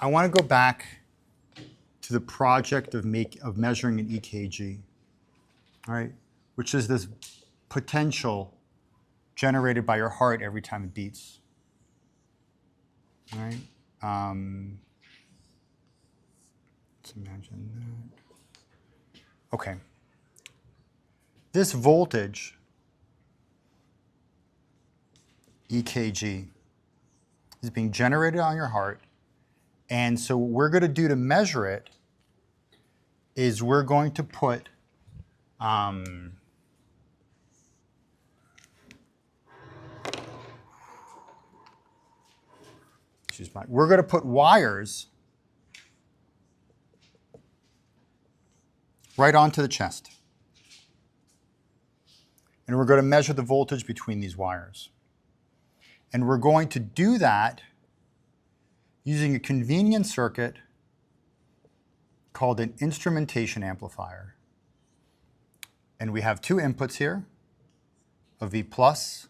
I want to go back to the project of measuring an EKG, all right, which is this potential generated by your heart every time it beats. All right. Let's imagine that. Okay. This voltage, EKG, is being generated on your heart. And so what we're going to do to measure it is we're going to put we're going to put wires right onto the chest. And we're going to measure the voltage between these wires. And we're going to do that using a convenient circuit called an instrumentation amplifier. And we have two inputs here, a V plus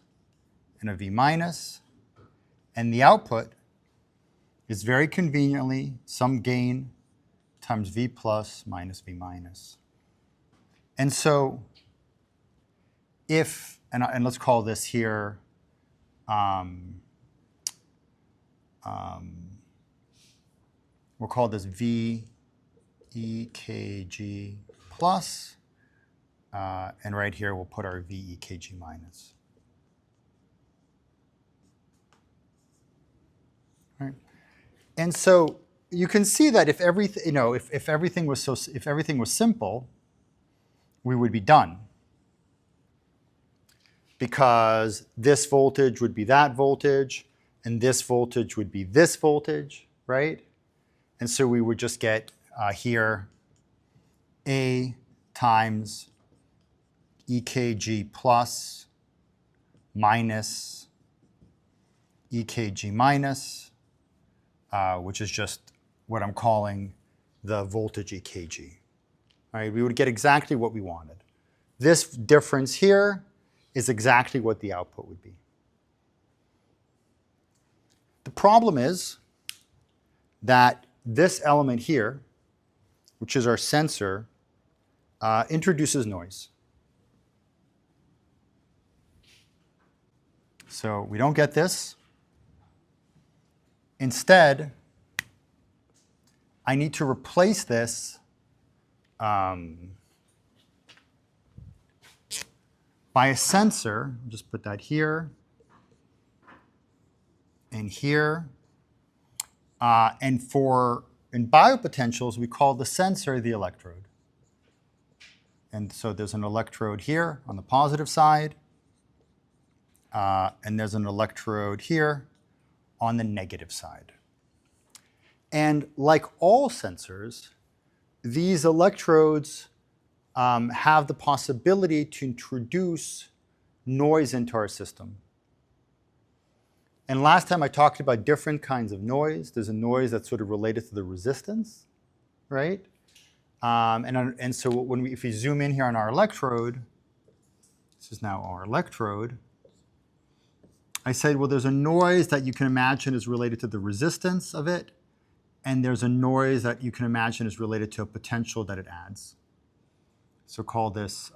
and a V minus. And the output is very conveniently some gain times V plus minus V minus. And so if, and let's call this here, we'll call this V EKG plus, and right here we'll put our V EKG minus. Right. And so you can see that if everything, if everything was simple, we would be done. Because this voltage would be that voltage, and this voltage would be this voltage, right? And so we would just get here A times EKG plus minus EKG minus, which is just what I'm calling the voltage EKG. All right, we would get exactly what we wanted. This difference here is exactly what the output would be. The problem is that this element here, which is our sensor, introduces noise. So we don't get this. Instead, I need to replace this by a sensor. I'll just put that here and here. And in biopotentials, we call the sensor the electrode. And so there's an electrode here on the positive side, and there's an electrode here on the negative side. And like all sensors, these electrodes have the possibility to introduce noise into our system. And last time I talked about different kinds of noise. There's a noise that's sort of related to the resistance, right? And so if we zoom in here on our electrode, this is now our electrode, I said, well, there's a noise that you can imagine is related to the resistance of it, and there's a noise that you can imagine is related to a potential that it adds. So call this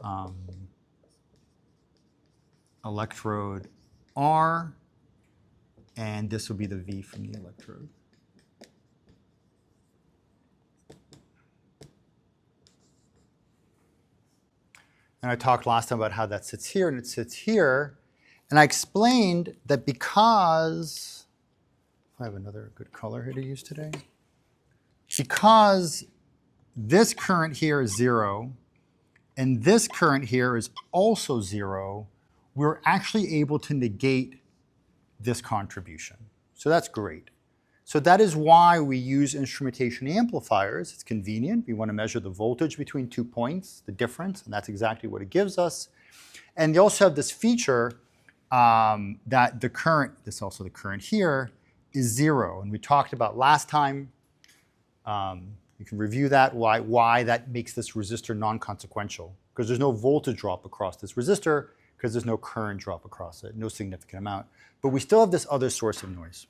electrode R, and this will be the V from the electrode. And I talked last time about how that sits here, and it sits here. And I explained that because, if I have another good color here to use today, because this current here is 0, and this current here is also 0, we're actually able to negate this contribution. So that's great. So that is why we use instrumentation amplifiers. It's convenient. We want to measure the voltage between 2 points, the difference, and that's exactly what it gives us. And they also have this feature that the current here, is 0. And we talked about last time. You can review that, why that makes this resistor non-consequential. Because there's no voltage drop across this resistor, because there's no current drop across it, no significant amount. But we still have this other source of noise.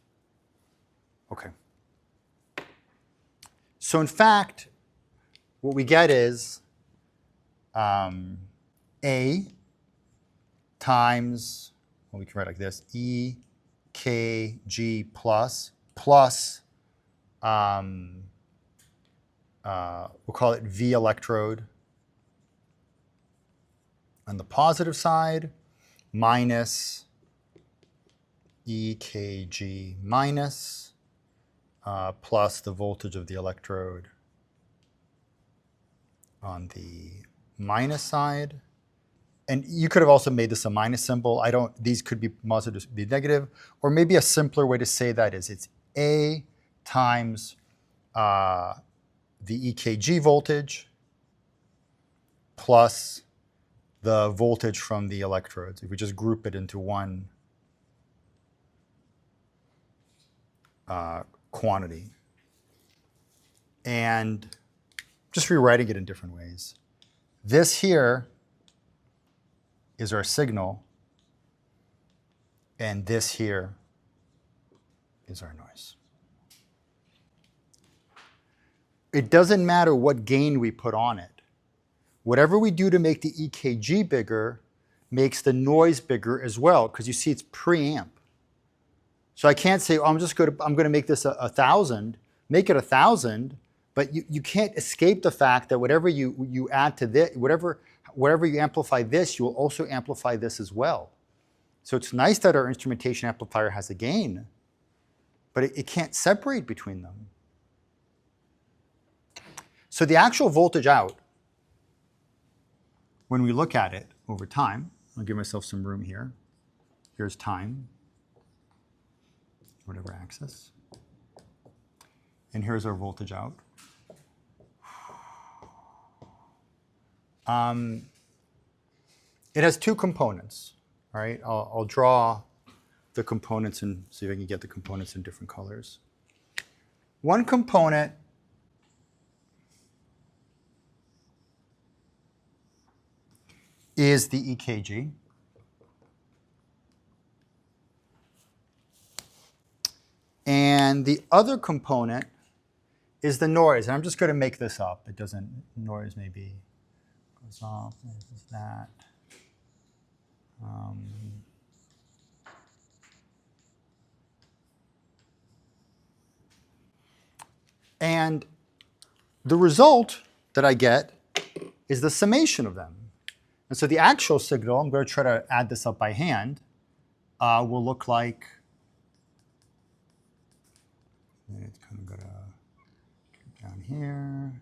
Okay. So in fact, what we get is A times, well, we can write like this, EKG plus we'll call it V electrode on the positive side, minus EKG minus plus the voltage of the electrode on the minus side. And you could have also made this a minus symbol. These could be positive, be negative. Or maybe a simpler way to say that is it's A times the EKG voltage plus the voltage from the electrodes. If we just group it into one quantity. And just rewriting it in different ways. This here is our signal, and this here is our noise. It doesn't matter what gain we put on it. Whatever we do to make the EKG bigger makes the noise bigger as well, because you see it's preamp. So I can't say, oh, I'm going to make this 1,000, make it 1,000, but you can't escape the fact that whatever you add to this, wherever you amplify this, you will also amplify this as well. So it's nice that our instrumentation amplifier has a gain, but it can't separate between them. So the actual voltage out, when we look at it over time, I'll give myself some room here. Here's time, whatever axis. And here's our voltage out. It has two components, all right? I'll draw the components and see if I can get the components in different colors. One component is the EKG. And the other component is the noise. And I'm just going to make this up. It doesn't, noise maybe goes off, this is that. And the result that I get is the summation of them. And so the actual signal, I'm going to try to add this up by hand, will look like, and it's kind of going to get down here.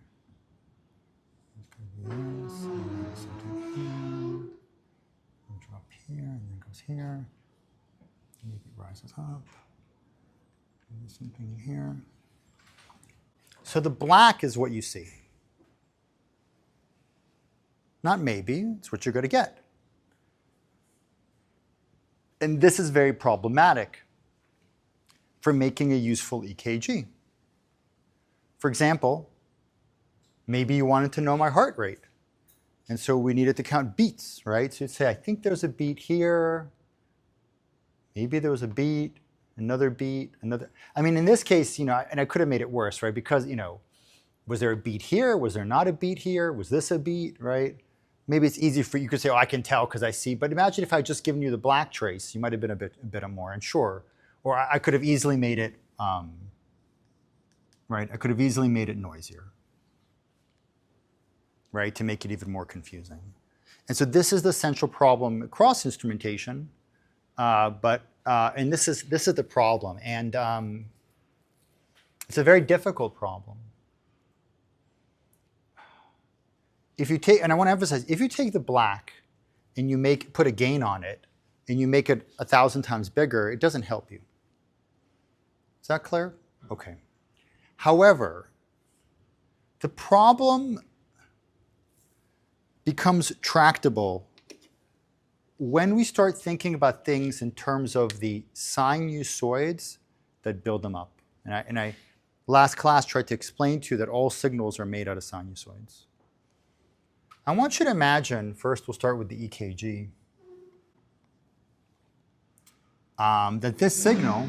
It's going to be this, and then something here. It'll drop here, and then it goes here. Maybe it rises up. Maybe something here. So the black is what you see. Not maybe, it's what you're going to get. And this is very problematic for making a useful EKG. For example, maybe you wanted to know my heart rate. And so we needed to count beats, right? So you'd say, I think there's a beat here. Maybe there was a beat, another beat, another. I mean, in this case, and I could have made it worse, right? Because, was there a beat here? Was there not a beat here? Was this a beat, right? Maybe it's easy for you could say, oh, I can tell because I see. But imagine if I had just given you the black trace, you might have been a bit more unsure. Or I could have easily made it, right? I could have easily made it noisier, right? To make it even more confusing. And so this is the central problem across instrumentation. And this is the problem. And it's a very difficult problem. If you take, and I want to emphasize, if you take the black and you put a gain on it and you make it 1,000 times bigger, it doesn't help you. Is that clear? Okay. However, the problem becomes tractable when we start thinking about things in terms of the sinusoids that build them up. And I last class tried to explain to you that all signals are made out of sinusoids. I want you to imagine, first we'll start with the EKG, that this signal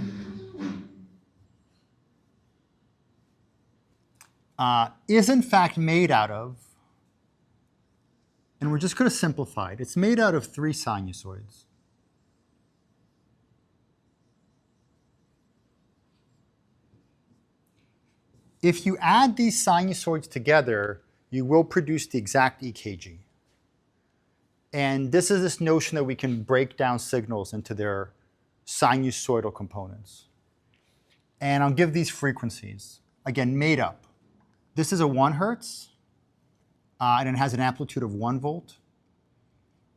is in fact made out of, and we're just going to simplify it, it's made out of 3 sinusoids. If you add these sinusoids together, you will produce the exact EKG. And this is this notion that we can break down signals into their sinusoidal components. And I'll give these frequencies, again, made up. This is a 1 hertz, and it has an amplitude of 1 volt.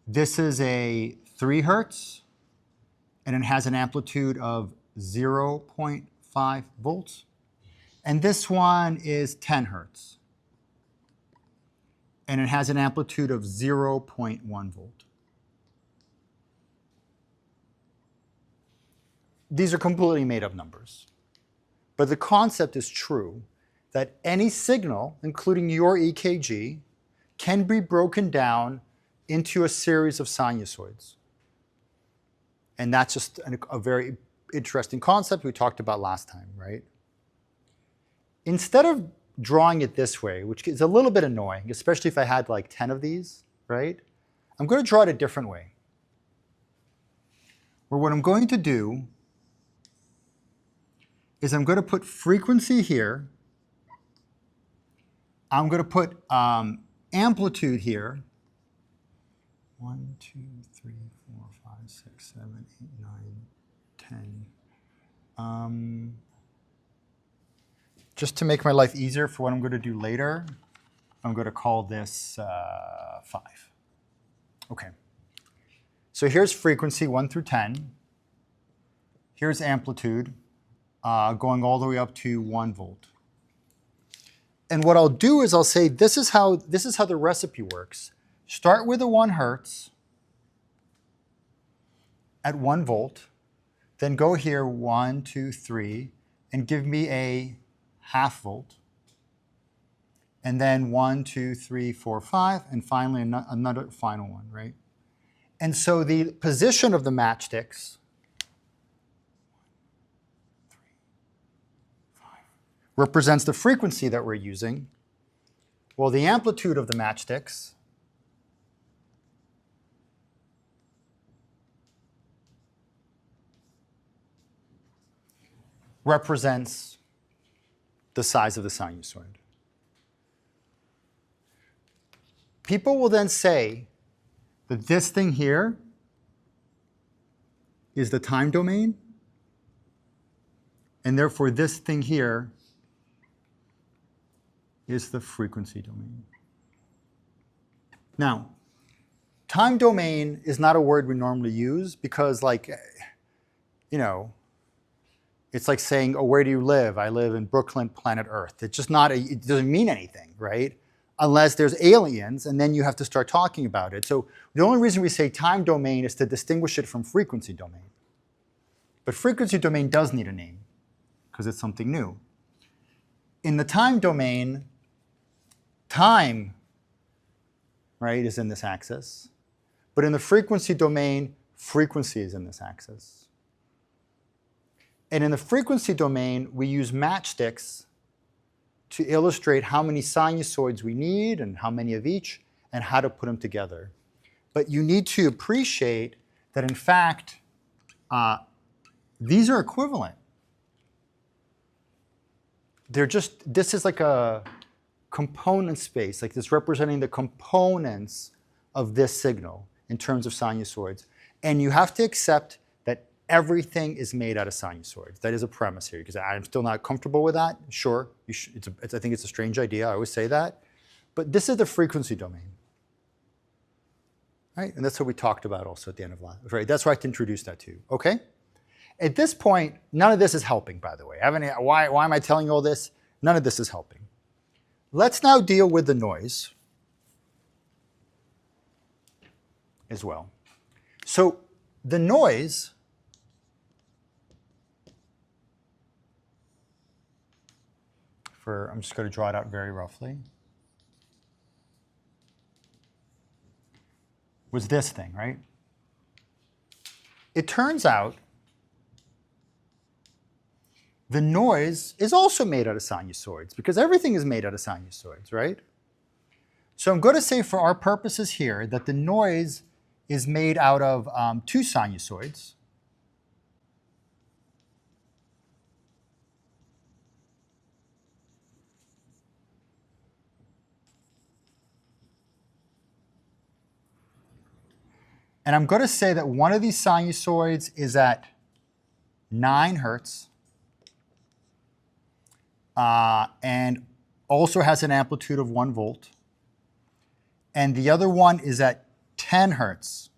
This is a 3 hertz, and it has an amplitude of 0.5 volts. And this one is 10 hertz, and it has an amplitude of 0.1 volt. These are completely made up numbers. But the concept is true that any signal, including your EKG, can be broken down into a series of sinusoids. And that's just a very interesting concept we talked about last time, right? Instead of drawing it this way, which is a little bit annoying, especially if I had like 10 of these, right? I'm going to draw it a different way. Where what I'm going to do is I'm going to put frequency here. I'm going to put amplitude here. 1, 2, 3, 4, 5, 6, 7, 8, 9, 10. Just to make my life easier for what I'm going to do later, I'm going to call this 5. Okay. So here's frequency 1 through 10. Here's amplitude going all the way up to 1 volt. And what I'll do is I'll say this is how the recipe works. Start with a 1 hertz at 1 volt, then go here 1, 2, 3, and give me a ½ volt, and then 1, 2, 3, 4, 5, and finally another final one, right? And so the position of the matchsticks represents the frequency that we're using, while the amplitude of the matchsticks represents the size of the sinusoid. People will then say that this thing here is the time domain, and therefore this thing here is the frequency domain. Now, time domain is not a word we normally use because, like, you know, it's like saying, oh, where do you live? I live in Brooklyn, planet Earth. It's just not, it doesn't mean anything, right? Unless there's aliens, and then you have to start talking about it. So the only reason we say time domain is to distinguish it from frequency domain. But frequency domain does need a name because it's something new. In the time domain, time, right, is in this axis. But in the frequency domain, frequency is in this axis. And in the frequency domain, we use matchsticks to illustrate how many sinusoids we need and how many of each and how to put them together. But you need to appreciate that, in fact, these are equivalent. They're just, this is like a component space, like this representing the components of this signal in terms of sinusoids. And you have to accept that everything is made out of sinusoids. That is a premise here, because I'm still not comfortable with that. Sure, I think it's a strange idea. I always say that. But this is the frequency domain. Right? And that's what we talked about also at the end of last, right? That's why I introduced that to you. Okay? At this point, none of this is helping, by the way. Why am I telling you all this? None of this is helping. Let's now deal with the noise as well. So the noise I'm just going to draw it out very roughly, was this thing, right? It turns out the noise is also made out of sinusoids, because everything is made out of sinusoids, right? So I'm going to say for our purposes here that the noise is made out of two sinusoids. And I'm going to say that one of these sinusoids is at 9 hertz and also has an amplitude of 1 volt. And the other one is at 10 hertz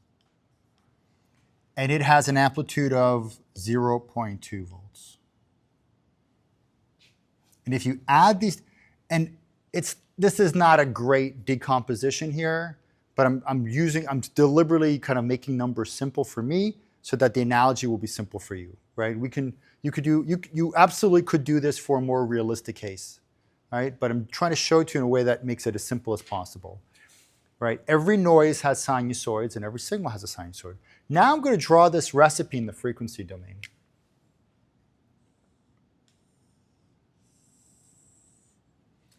and it has an amplitude of 0.2 volts. And if you add these, and this is not a great decomposition here, but I'm deliberately kind of making numbers simple for me so that the analogy will be simple for you, right? You absolutely could do this for a more realistic case, right? But I'm trying to show it to you in a way that makes it as simple as possible, right? Every noise has sinusoids and every signal has a sinusoid. Now I'm going to draw this recipe in the frequency domain.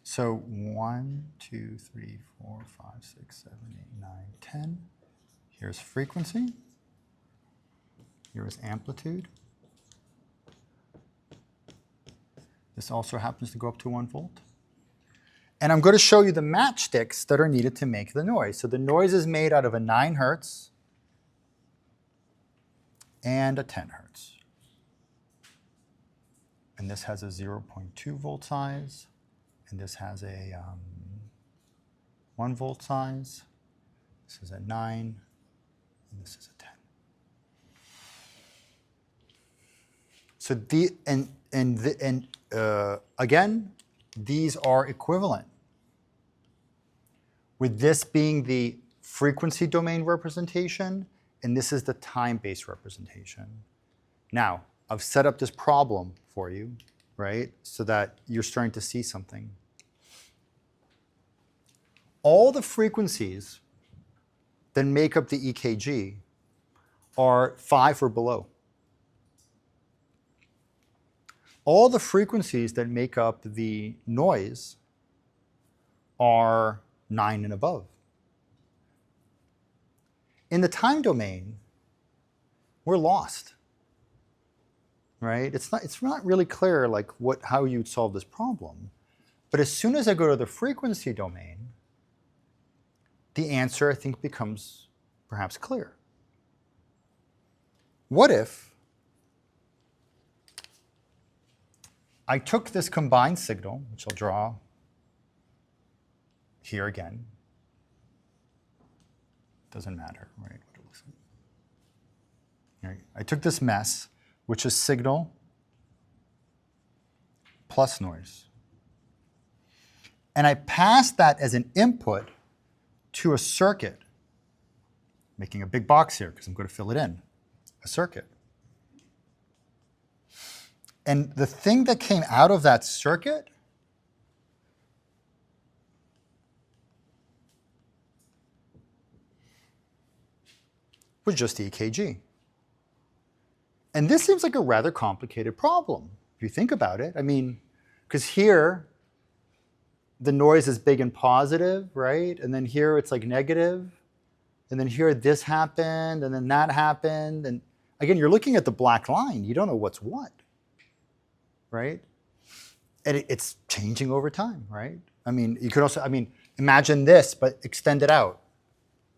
So 1, 2, 3, 4, 5, 6, 7, 8, 9, 10. Here's frequency. Here is amplitude. This also happens to go up to 1 volt. And I'm going to show you the matchsticks that are needed to make the noise. So the noise is made out of a 9 hertz and a 10 hertz. And this has a 0.2 volt size. And this has a 1 volt size. This is a 9, and this is a 10. So again, these are equivalent. With this being the frequency domain representation, and this is the time-based representation. Now, I've set up this problem for you, right? So that you're starting to see something. All the frequencies that make up the EKG are 5 or below. All the frequencies that make up the noise are 9 and above. In the time domain, we're lost. Right? It's not really clear like how you'd solve this problem. But as soon as I go to the frequency domain, the answer I think becomes perhaps clear. What if I took this combined signal, which I'll draw here again. Doesn't matter, right? What it looks like. Right. I took this mess, which is signal plus noise. And I passed that as an input to a circuit, making a big box here because I'm going to fill it in, a circuit. And the thing that came out of that circuit was just EKG. And this seems like a rather complicated problem, if you think about it. I mean, because here, the noise is big and positive, right? And then here it's like negative. And then here this happened, and then that happened. And again, you're looking at the black line. You don't know what's what, right? And it's changing over time, right? I mean, you could also, imagine this, but extend it out.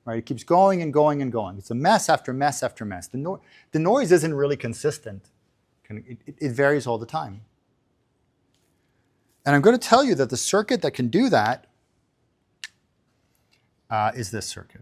Right? It keeps going and going and going. It's a mess after mess after mess. The noise isn't really consistent. It varies all the time. And I'm going to tell you that the circuit that can do that is this circuit.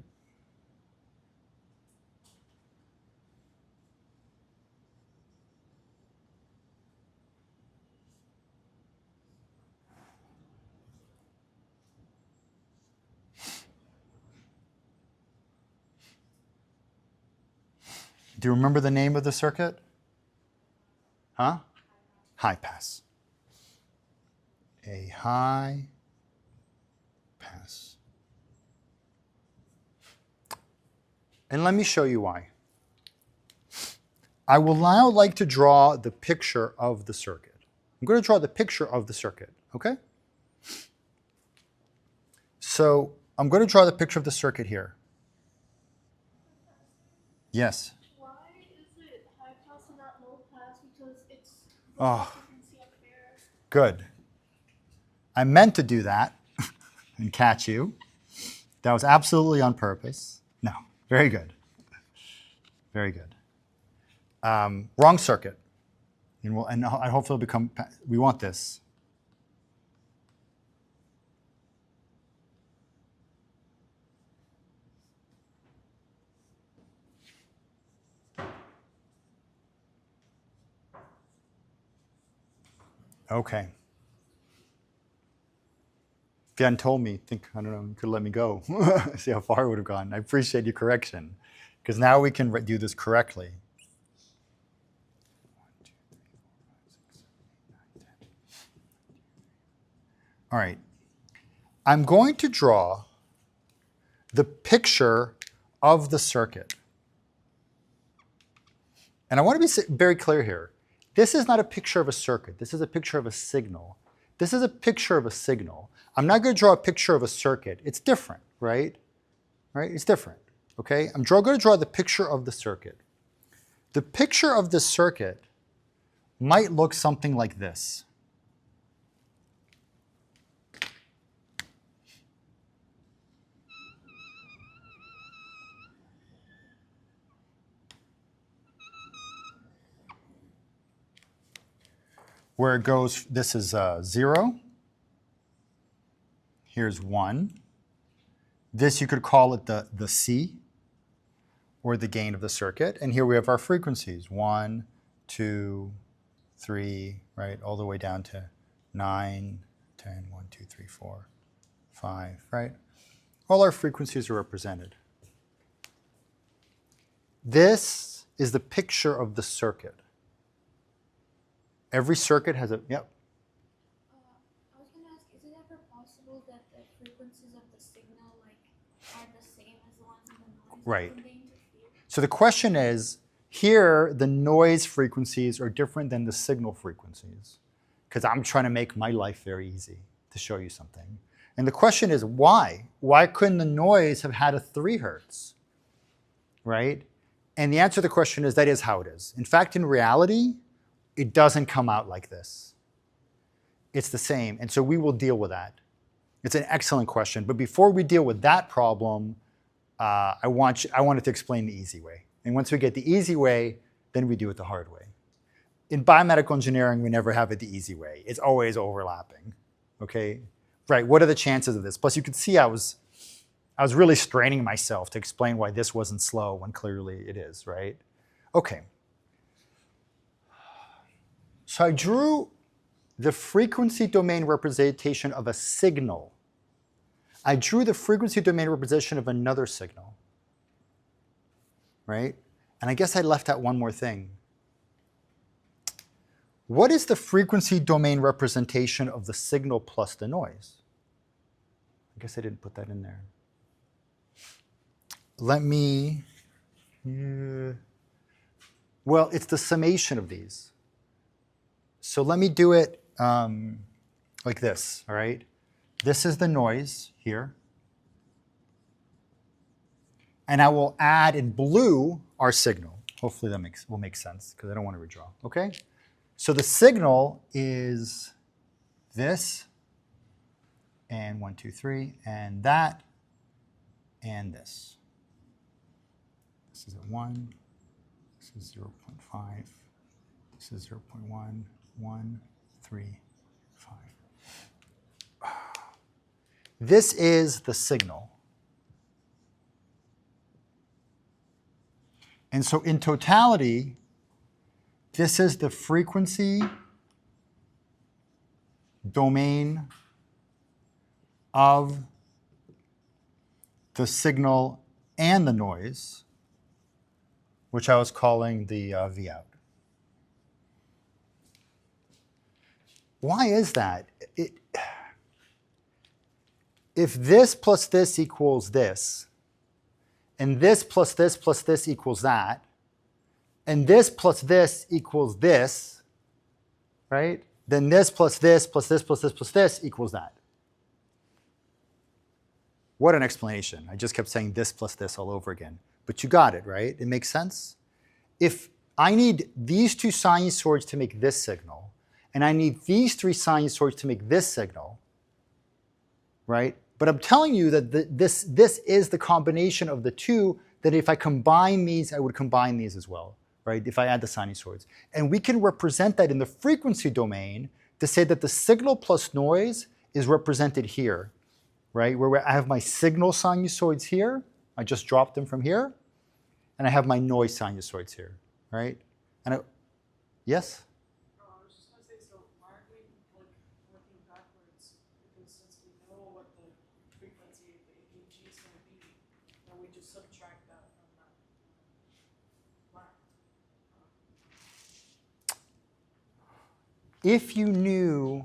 Do you remember the name of the circuit? Huh? High pass. A high pass. And let me show you why. I will now like to draw the picture of the circuit. I'm going to draw the picture of the circuit, okay? So I'm going to draw the picture of the circuit here. Yes? Why is it high pass and not low pass? Because it's the Oh, frequency up there. good. I meant to do that and catch you. That was absolutely on purpose. No, very good. Very good. Wrong circuit. And hopefully it'll become, we want this. Okay. If you hadn't told me, I don't know, you could let me go. See how far it would have gone. I appreciate your correction, because now we can do this correctly. 1, 2, 3, 4, 5, 6, 7, 8, 9, 10. All right. I'm going to draw the picture of the circuit. And I want to be very clear here. This is not a picture of a circuit. This is a picture of a signal. This is a picture of a signal. I'm not going to draw a picture of a circuit. It's different, right? Right? It's different, okay? I'm going to draw the picture of the circuit. The picture of the circuit might look something like this. Where it goes, this is 0. Here's 1. This you could call it the C, or the gain of the circuit. And here we have our frequencies, 1, 2, 3, right, all the way down to 9, 10, 1, 2, 3, 4, 5, right? All our frequencies are represented. This is the picture of the circuit. Every circuit has a, yep. I was going to ask, is it ever possible that the frequencies of the signal are the same as the ones in the noise? Right. So the question is, here the noise frequencies are different than the signal frequencies, because I'm trying to make my life very easy to show you something. And the question is, why? Why couldn't the noise have had a 3 hertz, right? And the answer to the question is, that is how it is. In fact, in reality, it doesn't come out like this. It's the same, and so we will deal with that. It's an excellent question, but before we deal with that problem, I wanted to explain the easy way. And once we get the easy way, then we do it the hard way. In biomedical engineering, we never have it the easy way. It's always overlapping, okay? Right, what are the chances of this? Plus you could see I was really straining myself to explain why this wasn't slow when clearly it is, right? Okay. So I drew the frequency domain representation of a signal. I drew the frequency domain representation of another signal, right? And I guess I left out one more thing. What is the frequency domain representation of the signal plus the noise? I guess I didn't put that in there. Let me, well, it's the summation of these. So let me do it like this, all right? This is the noise here. And I will add in blue our signal. Hopefully that will make sense, because I don't want to redraw, okay? So the signal is this, and 1, 2, 3, and that, and this. This is at 1, this is 0.5, this is 0.1, 1, 3, 5. This is the signal. And so in totality, this is the frequency domain of the signal and the noise, which I was calling the V out. Why is that? If this plus this equals this, and this plus this equals that, and this plus this equals this, right? then this plus this plus this plus this plus this equals that. What an explanation. I just kept saying this plus this all over again. But you got it, right? It makes sense? If I need these two sinusoids to make this signal, and I need these three sinusoids to make this signal, right? But I'm telling you that this is the combination of the two, that if I combine these, I would combine these as well, right? If I add the sinusoids. And we can represent that in the frequency domain to say that the signal plus noise is represented here, right? Where I have my signal sinusoids here, I just dropped them from here, and I have my noise sinusoids here, right? And yes? I was just going to say, so why aren't we working backwards? Because since we know what the frequency of the EKG is going to be, then we just subtract that from that line. If you knew,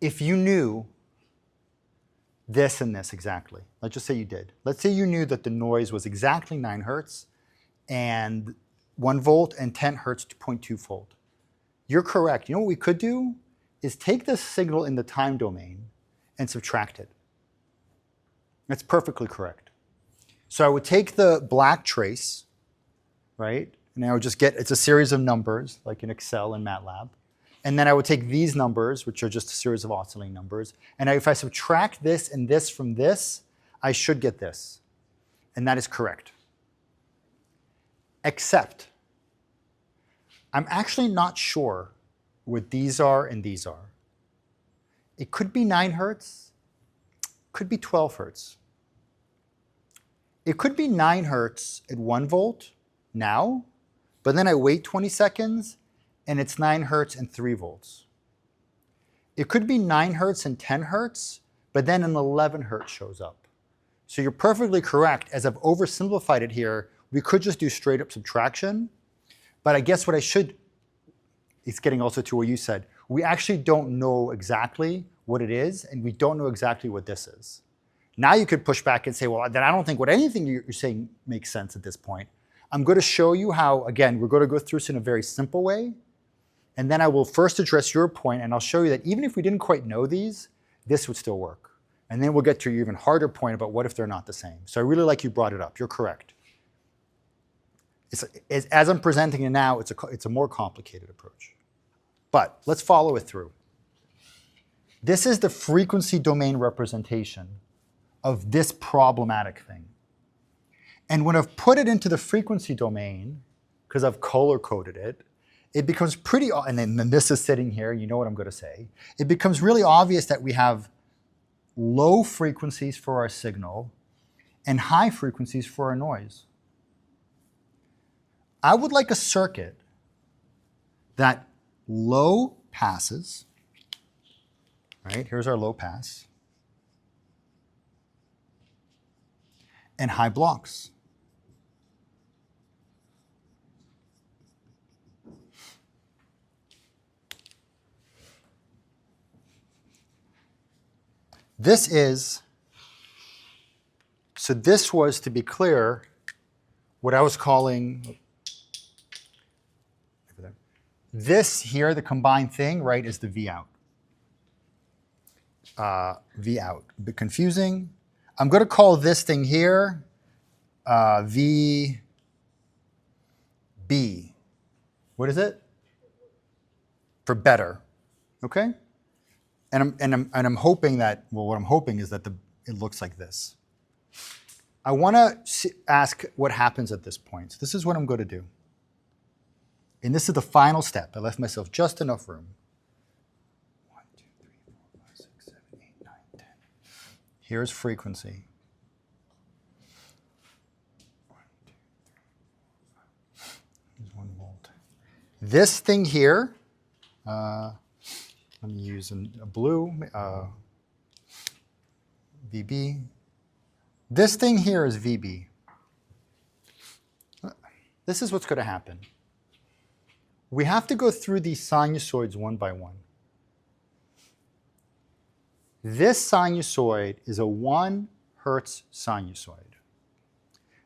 if you knew this and this exactly, let's just say you did. Let's say you knew that the noise was exactly 9 hertz and 1 volt and 10 hertz to 0.2 volt. You're correct. You know what we could do is take this signal in the time domain and subtract it. That's perfectly correct. So I would take the black trace, right? And I would just get, it's a series of numbers like in Excel and MATLAB. And then I would take these numbers, which are just a series of oscillating numbers. And if I subtract this and this from this, I should get this. And that is correct. Except, I'm actually not sure what these are and these are. It could be 9 hertz, could be 12 hertz. It could be 9 hertz at 1 volt now, but then I wait 20 seconds and it's 9 hertz and 3 volts. It could be 9 hertz and 10 hertz, but then an 11 hertz shows up. So you're perfectly correct. As I've oversimplified it here, we could just do straight up subtraction. But I guess what I should, it's getting also to what you said, we actually don't know exactly what it is, and we don't know exactly what this is. Now you could push back and say, well, then I don't think what anything you're saying makes sense at this point. I'm going to show you how, again, we're going to go through this in a very simple way. And then I will first address your point, and I'll show you that even if we didn't quite know these, this would still work. And then we'll get to your even harder point about what if they're not the same. So I really like you brought it up. You're correct. As I'm presenting it now, it's a more complicated approach. But let's follow it through. This is the frequency domain representation of this problematic thing. And when I've put it into the frequency domain, because I've color-coded it, it becomes pretty, and then this is sitting here, you know what I'm going to say. It becomes really obvious that we have low frequencies for our signal and high frequencies for our noise. I would like a circuit that low passes, right? Here's our low pass, and high blocks. This was, to be clear, what I was calling, this here, the combined thing, right, is the V out. V out, a bit confusing. I'm going to call this thing here VB. What is it? For better, okay? And I'm hoping that, well, what I'm hoping is that it looks like this. I want to ask what happens at this point. So this is what I'm going to do. And this is the final step. I left myself just enough room. 1, 2, 3, 4, 5, 6, 7, 8, 9, 10. Here's frequency. 1, 2, 3, 4, 5. Here's 1 volt. This thing here, let me use a blue, VB. This thing here is VB. This is what's going to happen. We have to go through these sinusoids one by one. This sinusoid is a 1 hertz sinusoid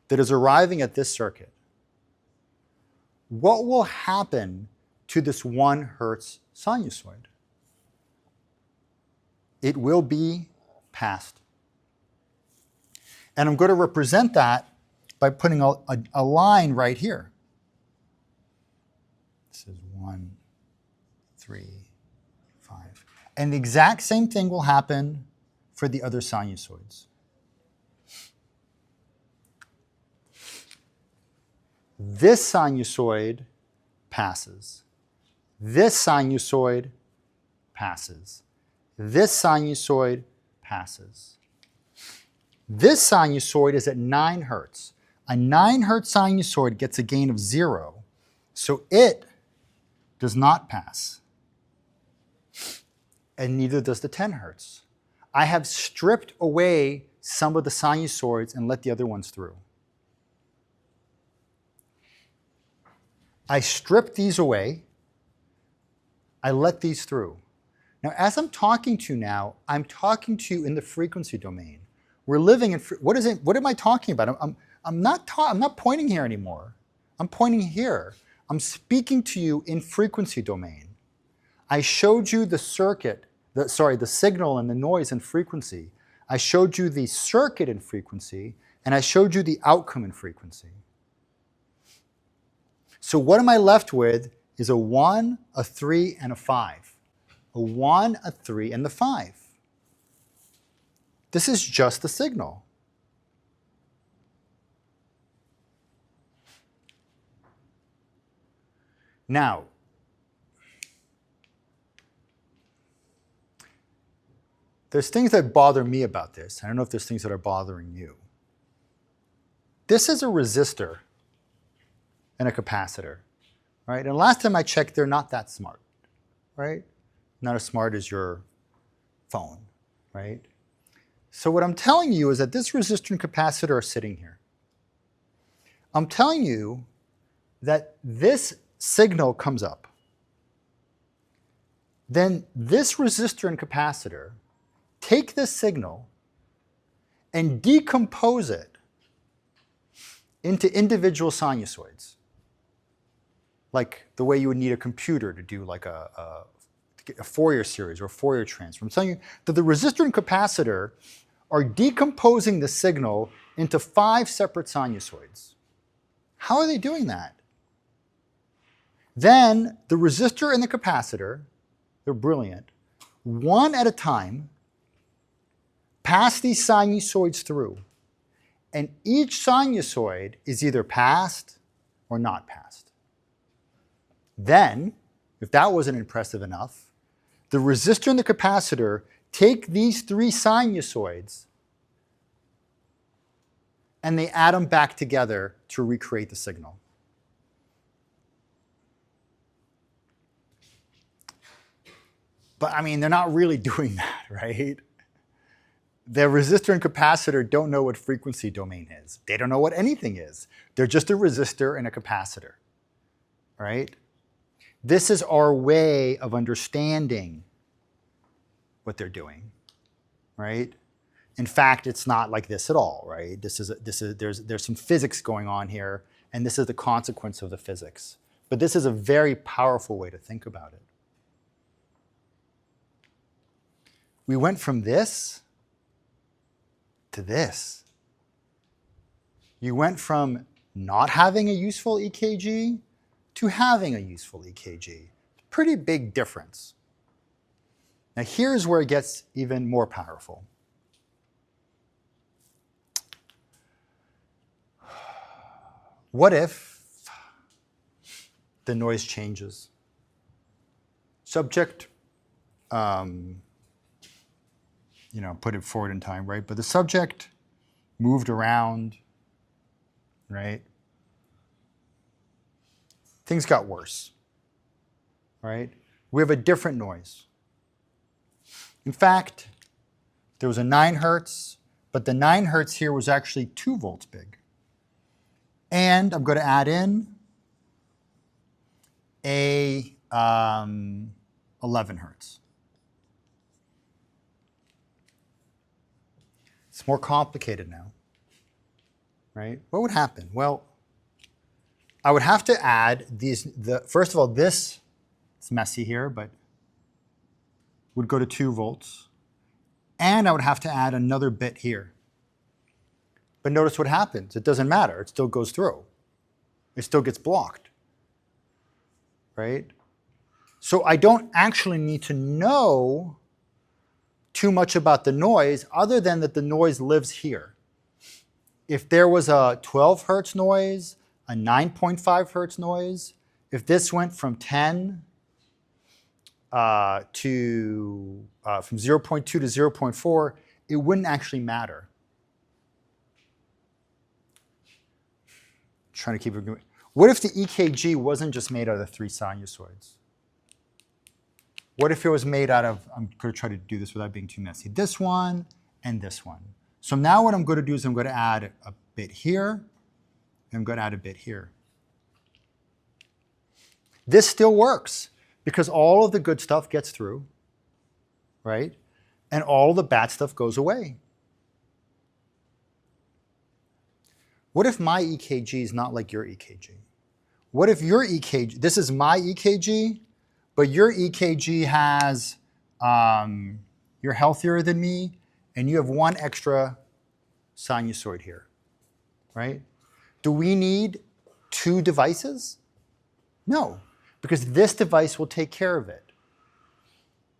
that is arriving at this circuit. what will happen to this 1 Hertz sinusoid? It will be passed. And I'm going to represent that by putting a line right here. This is 1, 3, 5. And the exact same thing will happen for the other sinusoids. This sinusoid passes. This sinusoid passes. This sinusoid passes. This sinusoid is at 9 Hertz. A 9 Hertz sinusoid gets a gain of 0, so it does not pass. And neither does the 10 Hertz. I have stripped away some of the sinusoids and let the other ones through. I strip these away. I let these through. Now, as I'm talking to you now, I'm talking to you in the frequency domain. We're living in, what am I talking about? I'm not pointing here anymore. I'm pointing here. I'm speaking to you in frequency domain. I showed you the circuit, the signal and the noise in frequency. I showed you the circuit in frequency, and I showed you the outcome in frequency. So what am I left with is a 1, a 3, and a 5. A 1, a 3, and the 5. This is just the signal. Now, there's things that bother me about this. I don't know if there's things that are bothering you. This is a resistor and a capacitor, right? And last time I checked, they're not that smart, right? Not as smart as your phone, right? So what I'm telling you is that this resistor and capacitor are sitting here. I'm telling you that this signal comes up. Then this resistor and capacitor take this signal and decompose it into individual sinusoids, like the way you would need a computer to do like a Fourier series or a Fourier transform. I'm telling you that the resistor and capacitor are decomposing the signal into 5 separate sinusoids. How are they doing that? Then the resistor and the capacitor, they're brilliant, one at a time, pass these sinusoids through. And each sinusoid is either passed or not passed. Then, if that wasn't impressive enough, the resistor and the capacitor take these 3 sinusoids and they add them back together to recreate the signal. But I mean, they're not really doing that, right? The resistor and capacitor don't know what frequency domain is. They don't know what anything is. They're just a resistor and a capacitor, right? This is our way of understanding what they're doing, right? In fact, it's not like this at all, right? There's some physics going on here, and this is the consequence of the physics. But this is a very powerful way to think about it. We went from this to this. You went from not having a useful EKG to having a useful EKG. Pretty big difference. Now here's where it gets even more powerful. What if the noise changes? Subject, put it forward in time, right? But the subject moved around, right? Things got worse, right? We have a different noise. In fact, there was a 9 Hertz, but the 9 Hertz here was actually 2 volts big. And I'm going to add in a 11 Hertz. It's more complicated now, right? What would happen? Well, I would have to add these, first of all, this, it's messy here, but would go to 2 volts. And I would have to add another bit here. But notice what happens. It doesn't matter. It still goes through. It still gets blocked, right? So I don't actually need to know too much about the noise other than that the noise lives here. If there was a 12 hertz noise, a 9.5 hertz noise, if this went from 10 from 0.2 to 0.4, it wouldn't actually matter. Trying to keep it going. What if the EKG wasn't just made out of 3 sinusoids? What if it was made out of, I'm going to try to do this without being too messy, this one and this one. So now what I'm going to do is I'm going to add a bit here, and I'm going to add a bit here. This still works because all of the good stuff gets through, right? And all the bad stuff goes away. What if my EKG is not like your EKG? What if your EKG, this is my EKG, but your EKG has, you're healthier than me, and you have 1 extra sinusoid here, right? Do we need 2 devices? No, because this device will take care of it,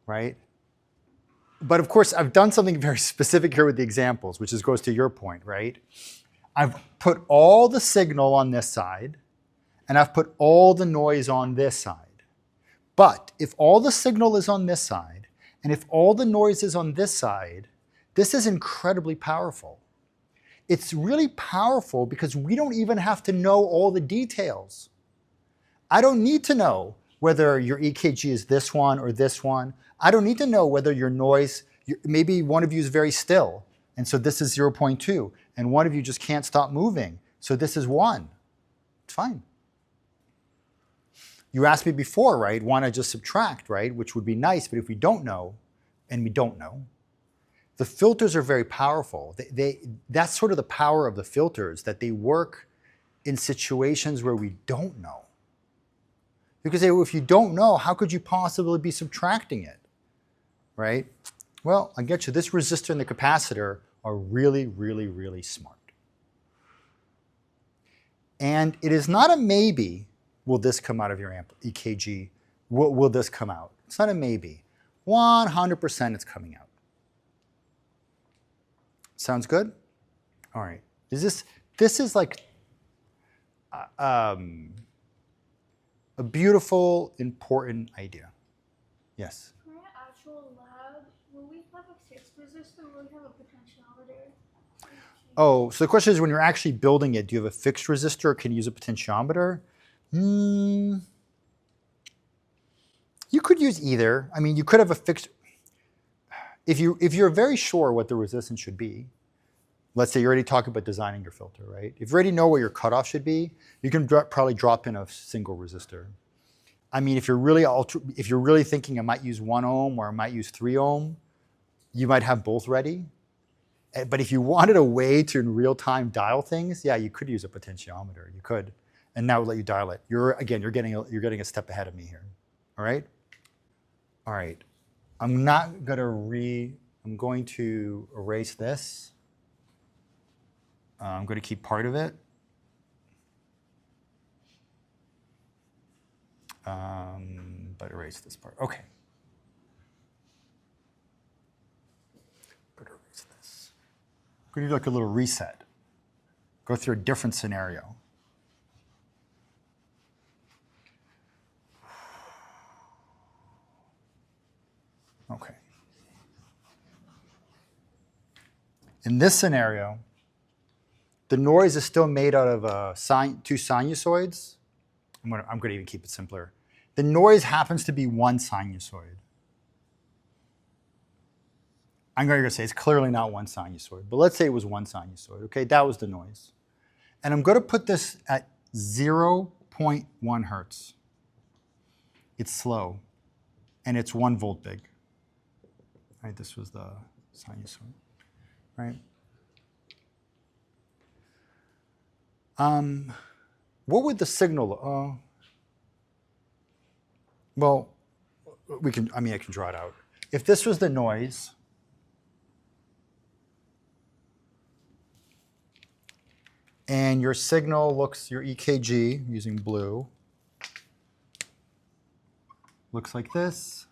right? But of course, I've done something very specific here with the examples, which goes to your point, right? I've put all the signal on this side, and I've put all the noise on this side. But if all the signal is on this side, and if all the noise is on this side, this is incredibly powerful. It's really powerful because we don't even have to know all the details. I don't need to know whether your EKG is this one or this one. I don't need to know whether your noise, maybe one of you is very still, and so this is 0.2, and one of you just can't stop moving, so this is 1. It's fine. You asked me before, right, why not just subtract, right, which would be nice, but if we don't know, and we don't know, the filters are very powerful. That's sort of the power of the filters, that they work in situations where we don't know. Because if you don't know, how could you possibly be subtracting it, right? Well, I get you. This resistor and the capacitor are really, really, really smart. And it is not a maybe, will this come out of your EKG? Will this come out? It's not a maybe. 100% it's coming out. Sounds good? All right. This is like a beautiful, important idea. Yes? For our actual lab, will we have a fixed resistor or will we have a potentiometer? Oh, so the question is, when you're actually building it, do you have a fixed resistor or can you use a potentiometer? You could use either. I mean, you could have a fixed, if you're very sure what the resistance should be, let's say you're already talking about designing your filter, right? If you already know what your cutoff should be, you can probably drop in a single resistor. I mean, if you're really thinking I might use 1 ohm or I might use 3 ohm, you might have both ready. But if you wanted a way to in real time dial things, yeah, you could use a potentiometer. You could, and now we'll let you dial it. You're getting a step ahead of me here. All right. All right. I'm going to erase this. I'm going to keep part of it. But erase this part. Okay. I'm going to erase this. I'm going to do like a little reset. Go through a different scenario. Okay. In this scenario, the noise is still made out of 2 sinusoids. I'm going to even keep it simpler. The noise happens to be 1 sinusoid. I'm going to say it's clearly not 1 sinusoid, but let's say it was 1 sinusoid. Okay, that was the noise. And I'm going to put this at 0.1 hertz. It's slow, and it's 1 volt big. Right, this was the sinusoid, right? what would the signal, well, I can draw it out. If this was the noise, and your signal looks, your EKG, using blue, looks like this,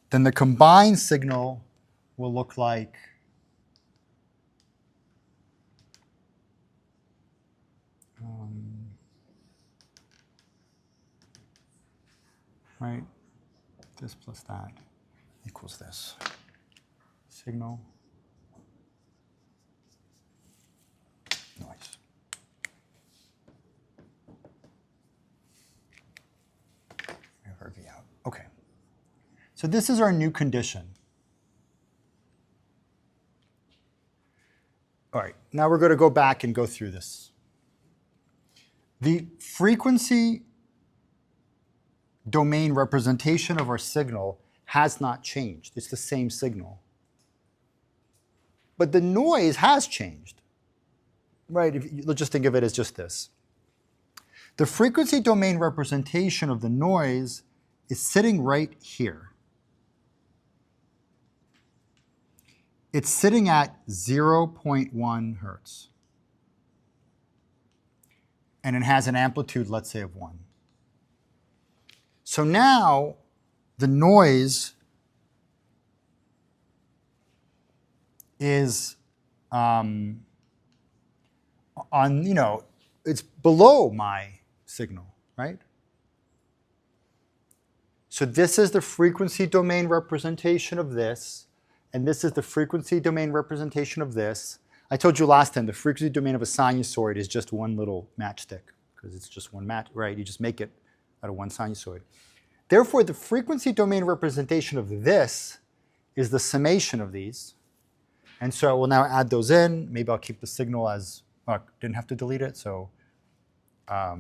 then the combined signal will look like right? This plus that equals this. Signal, noise. We have our V out. Okay. So this is our new condition. All right, now we're going to go back and go through this. The frequency domain representation of our signal has not changed. It's the same signal. But the noise has changed, right? Let's just think of it as just this. The frequency domain representation of the noise is sitting right here. It's sitting at 0.1 hertz. And it has an amplitude, let's say, of 1. So now the noise is it's below my signal, right? So this is the frequency domain representation of this, and this is the frequency domain representation of this. I told you last time the frequency domain of a sinusoid is just one little matchstick, because it's just one match, right? You just make it out of one sinusoid. Therefore, the frequency domain representation of this is the summation of these. And so we'll now add those in. Maybe I'll keep the signal as, didn't have to delete it. So if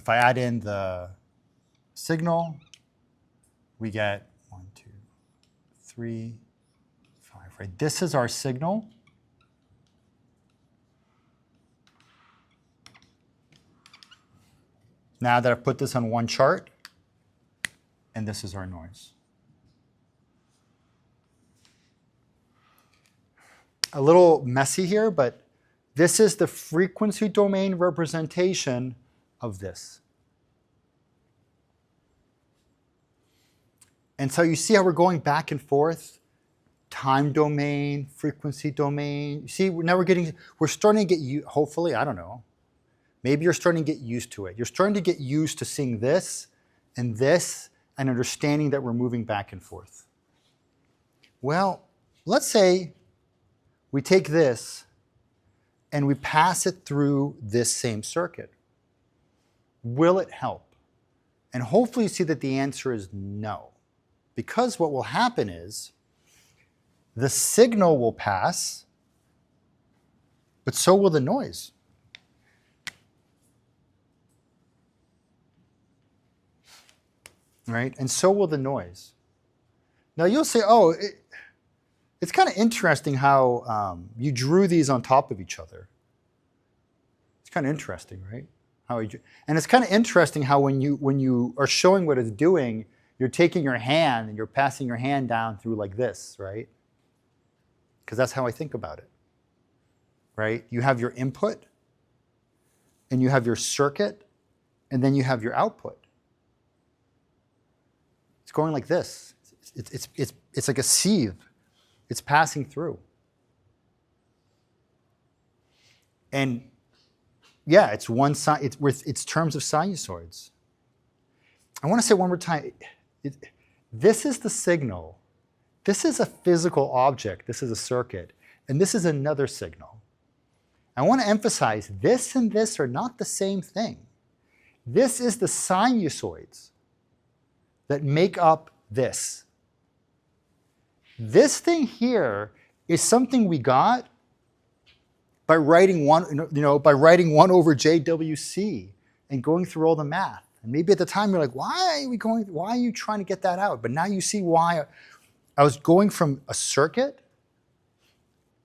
I add in the signal, we get 1, 2, 3, 5, right? This is our signal. Now that I've put this on one chart, and this is our noise. A little messy here, but this is the frequency domain representation of this. And so you see how we're going back and forth? Time domain, frequency domain. You see, now we're starting to get, hopefully, I don't know, maybe you're starting to get used to it. You're starting to get used to seeing this and understanding that we're moving back and forth. Well, let's say we take this and we pass it through this same circuit. Will it help? And hopefully you see that the answer is no. Because what will happen is the signal will pass, but so will the noise. Right? And so will the noise. Now you'll say, oh, it's kind of interesting how you drew these on top of each other. It's kind of interesting, right? And it's kind of interesting how when you are showing what it's doing, you're taking your hand and you're passing your hand down through like this, right? Because that's how I think about it, right? You have your input, and you have your circuit, and then you have your output. It's going like this. It's like a sieve. It's passing through. And yeah, it's one side. It's terms of sinusoids. I want to say one more time. This is the signal. This is a physical object. This is a circuit, and this is another signal. I want to emphasize this and this are not the same thing. This is the sinusoids that make up this. This thing here is something we got by writing by writing 1 over JWC and going through all the math. And maybe at the time you're like, why are you trying to get that out? But now you see why I was going from a circuit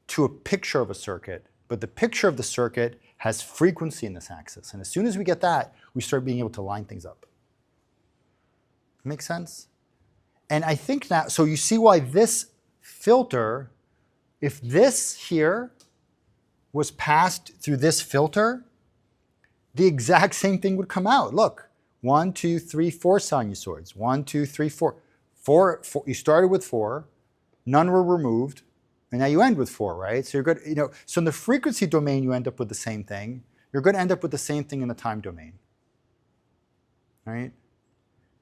to a picture of a circuit but the picture of the circuit has frequency in this axis. And as soon as we get that, we start being able to line things up. Make sense? And I think that, so you see why this filter, if this here was passed through this filter, the exact same thing would come out. Look, 1, 2, 3, 4 sinusoids. 1, 2, 3, 4. Four, you started with 4, none were removed, and now you end with 4, right? So you're good, so in the frequency domain, you end up with the same thing. You're going to end up with the same thing in the time domain, right?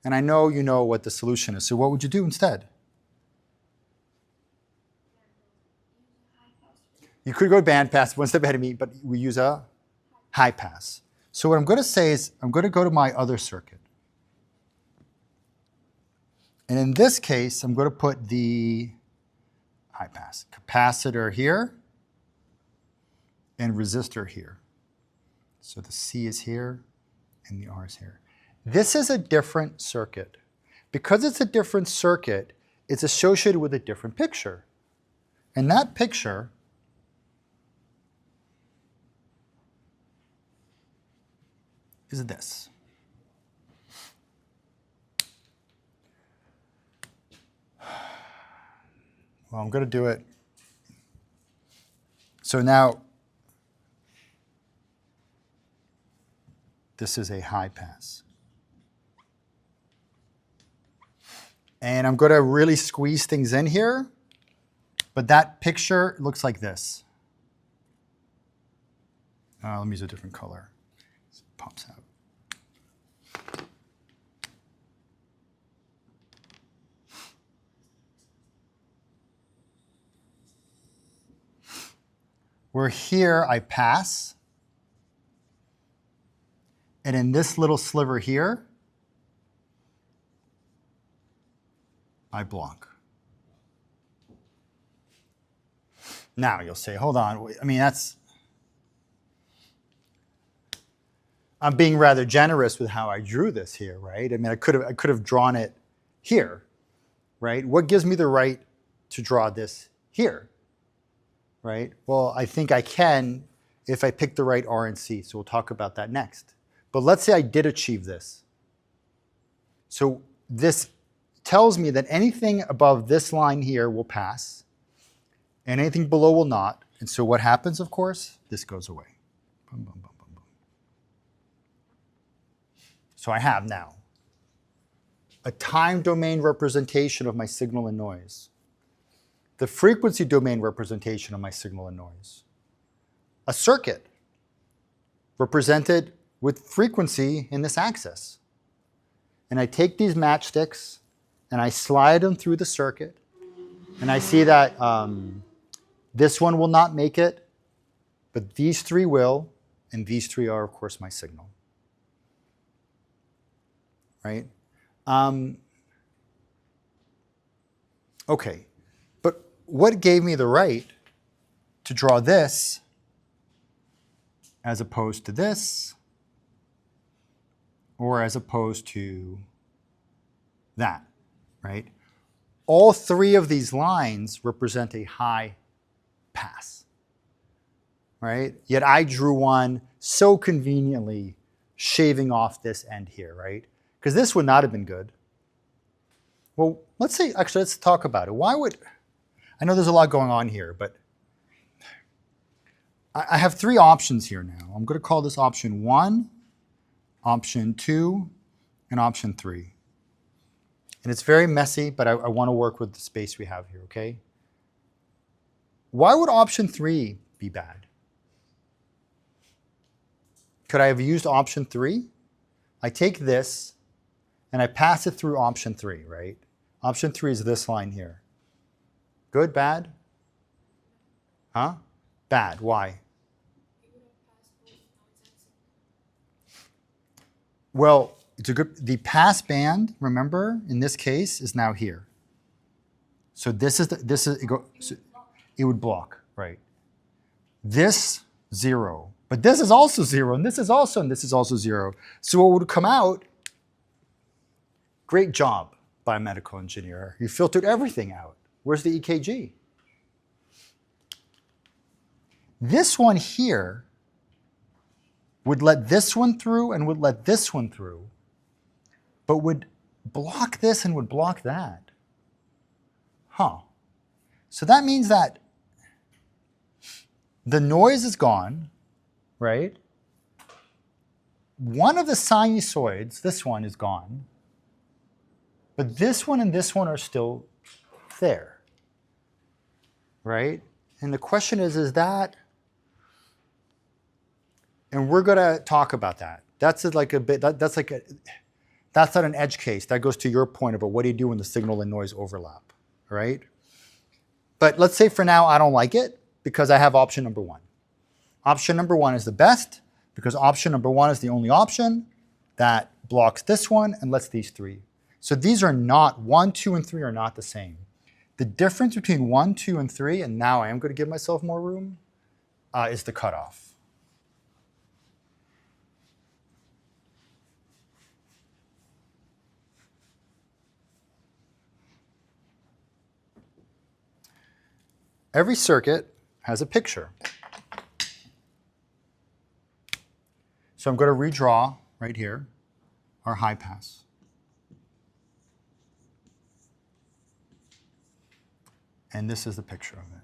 And I know you know what the solution is. So what would you do instead? You could go to band pass, one step ahead of me, but we use a high pass. So what I'm going to say is I'm going to go to my other circuit. And in this case, I'm going to put the high pass capacitor here and resistor here. So the C is here and the R is here. This is a different circuit. Because it's a different circuit, it's associated with a different picture. And that picture is this. Well, I'm going to do it. So now, this is a high pass. And I'm going to really squeeze things in here, but that picture looks like this. Let me use a different color. It pops out. Where here I pass, and in this little sliver here, I block. Now you'll say, hold on, I mean I'm being rather generous with how I drew this here, right? I mean, I could have drawn it here, right? What gives me the right to draw this here? Right? Well, I think I can if I pick the right R and C, so we'll talk about that next. But let's say I did achieve this. So this tells me that anything above this line here will pass, and anything below will not. And so what happens, of course? This goes away. Boom, boom, boom, boom, boom. So I have now a time domain representation of my signal and noise, the frequency domain representation of my signal and noise, a circuit represented with frequency in this axis. And I take these matchsticks and I slide them through the circuit, and I see that this one will not make it, but these 3 will, and these 3 are, of course, my signal. Right? Okay. What gave me the right to draw this as opposed to this, or as opposed to that, right? All 3 of these lines represent a high pass, right? Yet I drew one so conveniently shaving off this end here, right? Because this would not have been good. Well, let's talk about it. Why would... I know there's a lot going on here, but I have 3 options here now. I'm going to call this option 1, option 2, and option 3. And it's very messy, but I want to work with the space we have here, okay? Why would option 3 be bad? Could I have used option 3? I take this and I pass it through option 3, right? Option 3 is this line here. Good, bad? Huh? Bad. Why? Well, it's a good, the pass band, remember, in this case, is now here. So it would block, right? This, 0. But this is also 0, and this is also 0. So what would come out? Great job, biomedical engineer. You filtered everything out. Where's the EKG? This one here would let this one through and would let this one through, but would block this and would block that. Huh. So that means that the noise is gone, right? One of the sinusoids, this one, is gone, but this one and this one are still there, right? And the question is that, and we're going to talk about that. That's like a bit, that's not an edge case. That goes to your point about what do you do when the signal and noise overlap, right? But let's say for now I don't like it because I have option number one. Option number one is the best because option number one is the only option that blocks this one and lets these three. So these are not, 1, 2, and 3 are not the same. The difference between 1, 2, and 3, and now I am going to give myself more room, is the cutoff. Every circuit has a picture. So I'm going to redraw right here our high pass. And this is the picture of it.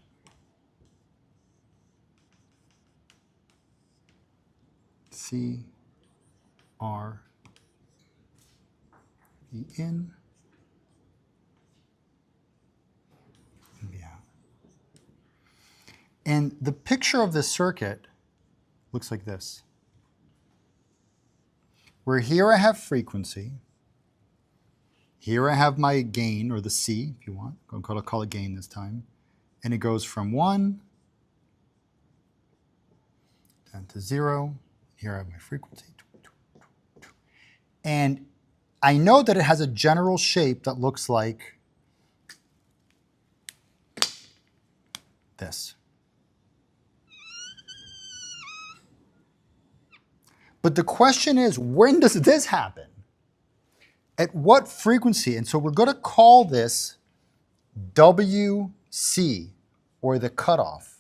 C, R, E in, and V out. And the picture of this circuit looks like this. Where here I have frequency, here I have my gain, or the C, if you want. I'll call it gain this time. And it goes from 1 down to 0. Here I have my frequency. And I know that it has a general shape that looks like this. But the question is, when does this happen? At what frequency? And so we're going to call this WC, or the cutoff.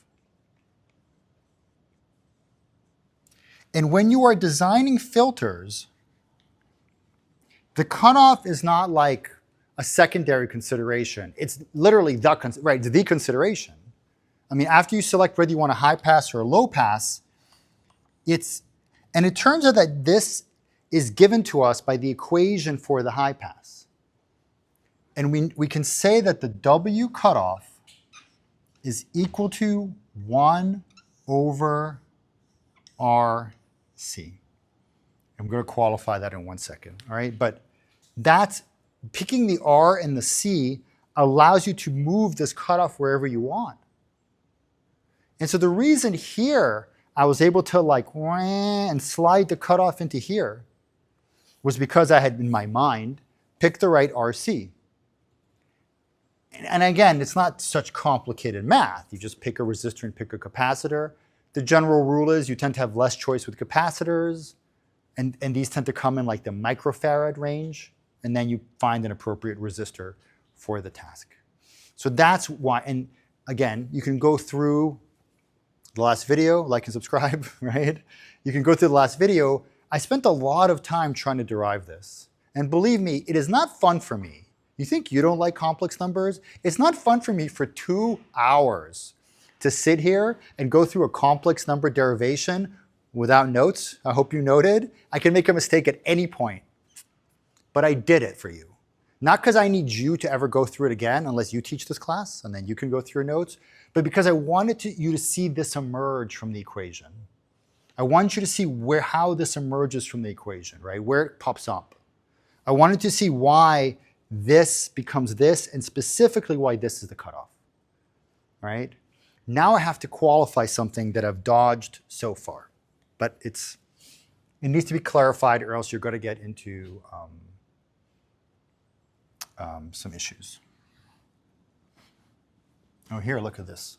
And when you are designing filters, the cutoff is not like a secondary consideration. It's literally the consideration. I mean, after you select whether you want a high pass or a low pass, and it turns out that this is given to us by the equation for the high pass. And we can say that the W cutoff is equal to 1 over RC. I'm going to qualify that in 1 second, all right? But that's, picking the R and the C allows you to move this cutoff wherever you want. And so the reason here I was able to and slide the cutoff into here was because I had, in my mind, picked the right RC. And again, it's not such complicated math. You just pick a resistor and pick a capacitor. The general rule is you tend to have less choice with capacitors, and these tend to come in like the microfarad range, and then you find an appropriate resistor for the task. So that's why, and again, you can go through the last video, like and subscribe, right? You can go through the last video. I spent a lot of time trying to derive this. And believe me, it is not fun for me. You think you don't like complex numbers? It's not fun for me for 2 hours to sit here and go through a complex number derivation without notes. I hope you noted. I can make a mistake at any point, but I did it for you. Not because I need you to ever go through it again, unless you teach this class, and then you can go through your notes, but because I wanted you to see this emerge from the equation. I want you to see how this emerges from the equation, right? Where it pops up. I wanted to see why this becomes this, and specifically why this is the cutoff, right? Now I have to qualify something that I've dodged so far, but it needs to be clarified, or else you're going to get into some issues. Oh, here, look at this.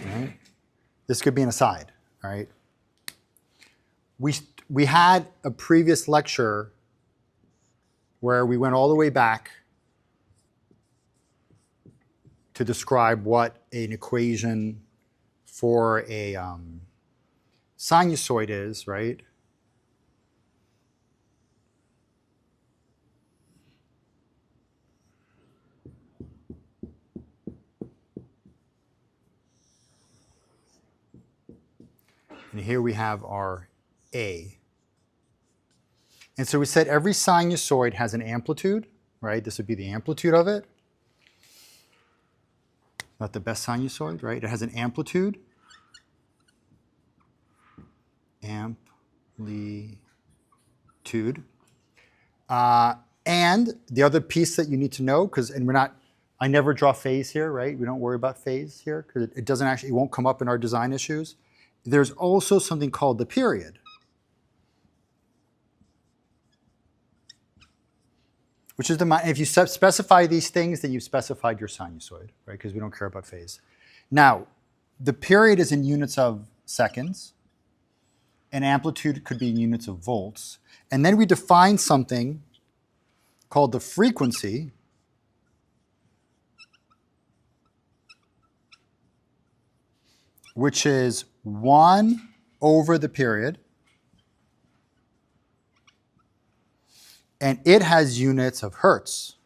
Right? This could be an aside, all right? We had a previous lecture where we went all the way back to describe what an equation for a sinusoid is, right? And here we have our A. And so we said every sinusoid has an amplitude, right? This would be the amplitude of it. Not the best sinusoid, right? It has an amplitude. Amplitude. And the other piece that you need to know, I never draw phase here, right? We don't worry about phase here because it won't come up in our design issues. There's also something called the period, which is if you specify these things, then you've specified your sinusoid, right? Because we don't care about phase. Now, the period is in units of seconds, and amplitude could be in units of volts. And then we define something called the frequency, which is 1 over the period. And it has units of hertz,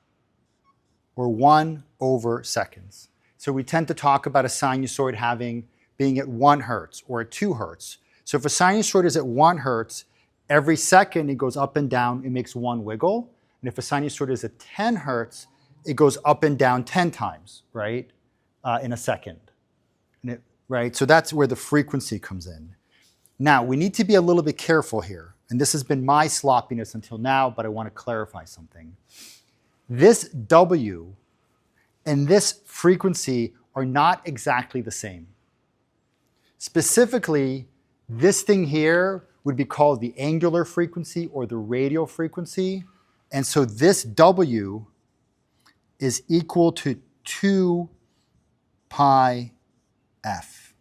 or 1 over seconds. So we tend to talk about a sinusoid being at 1 hertz or at 2 hertz. So if a sinusoid is at 1 hertz, every second it goes up and down, it makes 1 wiggle. And if a sinusoid is at 10 hertz, it goes up and down 10 times, right, in a second. Right? So that's where the frequency comes in. Now, we need to be a little bit careful here. And this has been my sloppiness until now, but I want to clarify something. This W and this frequency are not exactly the same. Specifically, this thing here would be called the angular frequency or the radial frequency. And so this W is equal to 2 pi f.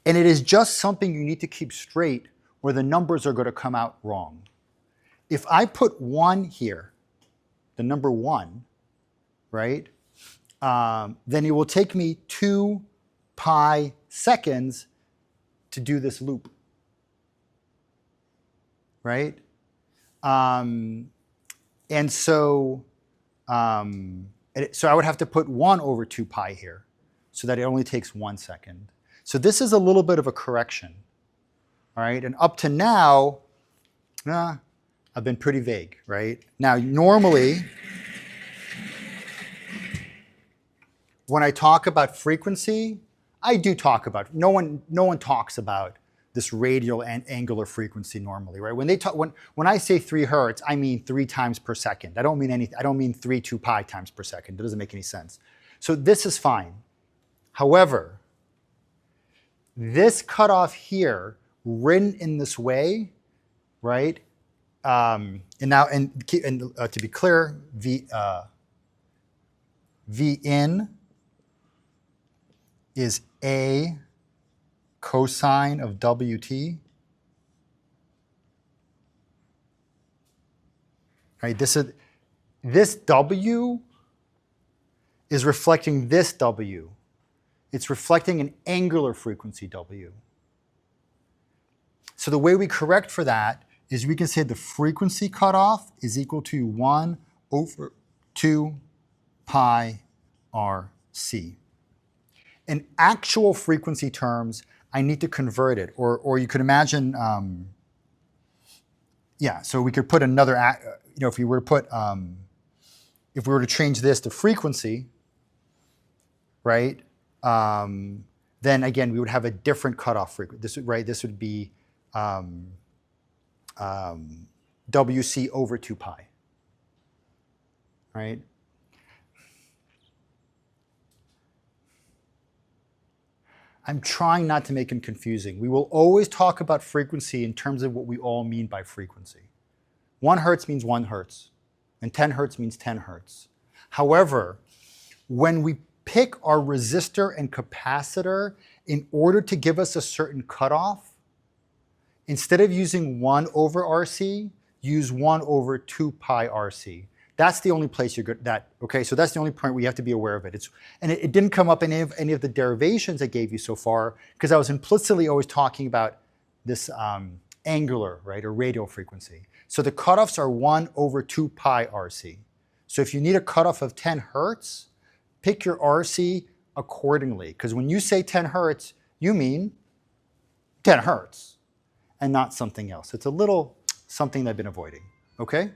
And it is just something you need to keep straight or the numbers are going to come out wrong. If I put 1 here, the number 1, right, then it will take me 2 pi seconds to do this loop, right? And so I would have to put 1 over 2 pi here so that it only takes 1 second. So this is a little bit of a correction, all right? And up to now, I've been pretty vague, right? Now, normally, when I talk about frequency, I do talk about, no one talks about this radial and angular frequency normally, right? When I say 3 hertz, I mean 3 times per second. I don't mean 3 2 pi times per second. That doesn't make any sense. So this is fine. However, this cutoff here, written in this way, right? And to be clear, V in is A cosine of WT. Right? This W is reflecting this W. It's reflecting an angular frequency W. So the way we correct for that is we can say the frequency cutoff is equal to 1 over 2 pi RC. In actual frequency terms, I need to convert it. Or you could imagine, so we could put another, if we were to change this to frequency, right? Then again, we would have a different cutoff frequency. This would be WC over 2 pi, right? I'm trying not to make it confusing. We will always talk about frequency in terms of what we all mean by frequency. 1 hertz means 1 hertz, and 10 hertz means 10 hertz. However, when we pick our resistor and capacitor in order to give us a certain cutoff, instead of using 1 over RC, use 1 over 2 pi RC. That's the only place you're good. Okay, so that's the only point where you have to be aware of it. It didn't come up in any of the derivations I gave you so far because I was implicitly always talking about this angular, right, or radial frequency. So the cutoffs are 1 over 2 pi RC. So if you need a cutoff of 10 hertz, pick your RC accordingly. Because when you say 10 hertz, you mean 10 hertz and not something else. It's a little something that I've been avoiding, okay?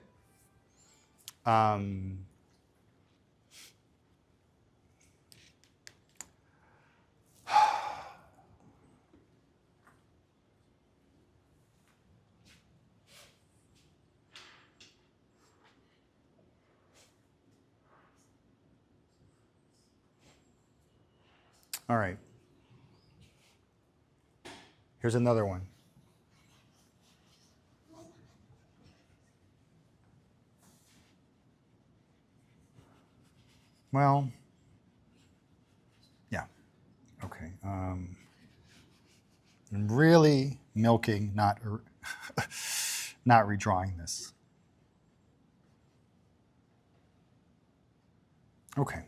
All right. Here's another one. Well, yeah, okay. I'm really milking, not redrawing this. Okay.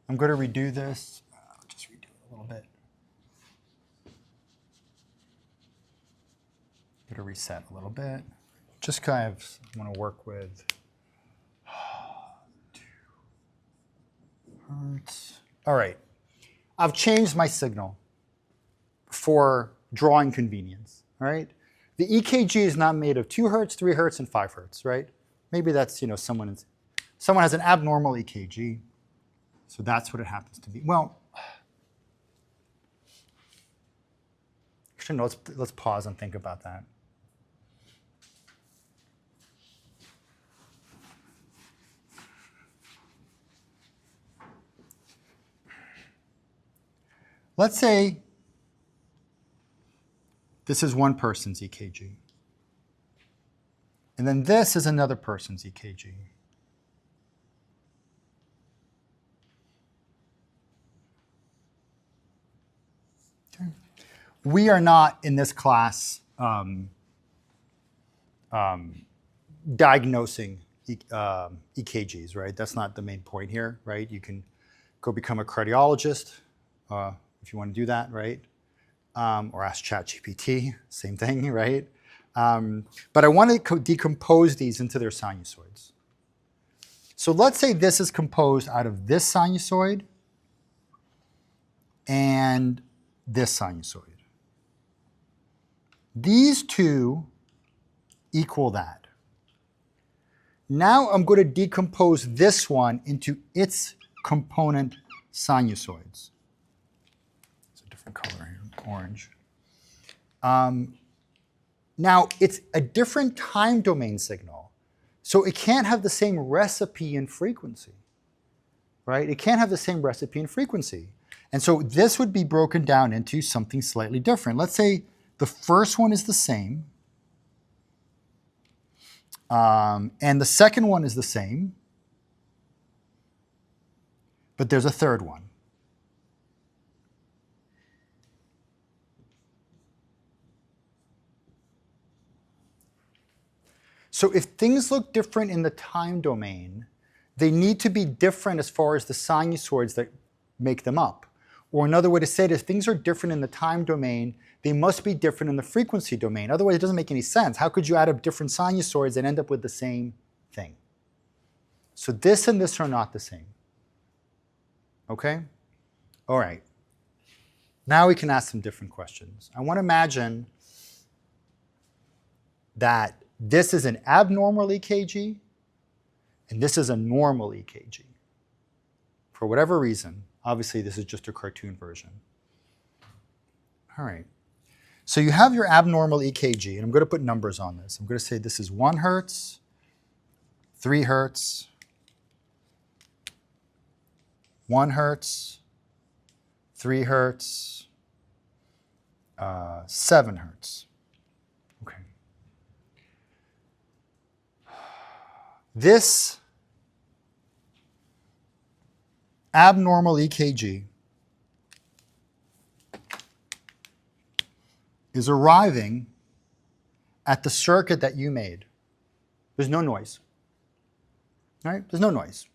I'm going to redo this. I'll just redo it a little bit. Going to reset a little bit. Just kind of want to work with 2 hertz. All right. I've changed my signal for drawing convenience. All right. The EKG is not made of 2 hertz, 3 hertz, and 5 hertz, right? Maybe that's, someone has an abnormal EKG, so that's what it happens to be. Well, actually, no, let's pause and think about that. Let's say this is one person's EKG. And then this is another person's EKG. Okay. We are not in this class diagnosing EKGs, right? That's not the main point here, right? You can go become a cardiologist if you want to do that, right? Or ask ChatGPT, same thing, right? But I want to decompose these into their sinusoids. So let's say this is composed out of this sinusoid and this sinusoid. These two equal that. Now I'm going to decompose this one into its component sinusoids. It's a different color here, orange. Now, it's a different time domain signal, so it can't have the same recipe and frequency, right? It can't have the same recipe and frequency. And so this would be broken down into something slightly different. Let's say the first one is the same, and the second one is the same, but there's a third one. So if things look different in the time domain, they need to be different as far as the sinusoids that make them up. Or another way to say it is, if things are different in the time domain, they must be different in the frequency domain. Otherwise, it doesn't make any sense. How could you add up different sinusoids and end up with the same thing? So this and this are not the same. Okay? All right. Now we can ask some different questions. I want to imagine that this is an abnormal EKG, and this is a normal EKG. For whatever reason, obviously this is just a cartoon version. All right. So you have your abnormal EKG, and I'm going to put numbers on this. I'm going to say this is 1 hertz, 3 hertz, 1 hertz, 3 hertz, 7 hertz. Okay. This abnormal EKG is arriving at the circuit that you made. There's no noise. Right? There's no noise.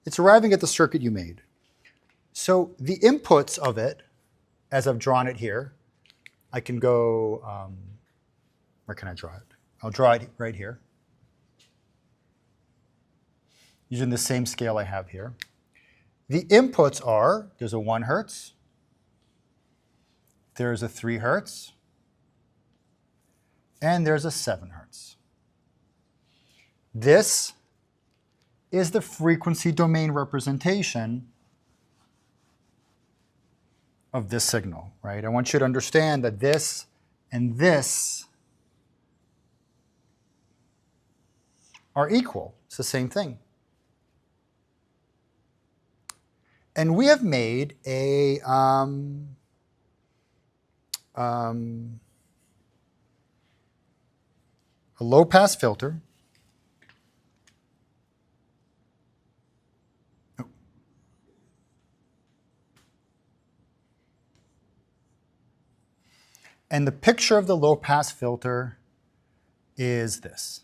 It's arriving at the circuit you made. So the inputs of it, as I've drawn it here, I can go, where can I draw it? I'll draw it right here, using the same scale I have here. The inputs are, there's a 1 hertz, there's a 3 hertz, and there's a 7 hertz. This is the frequency domain representation of this signal, right? I want you to understand that this and this are equal. It's the same thing. And we have made a low-pass filter. And the picture of the low-pass filter is this.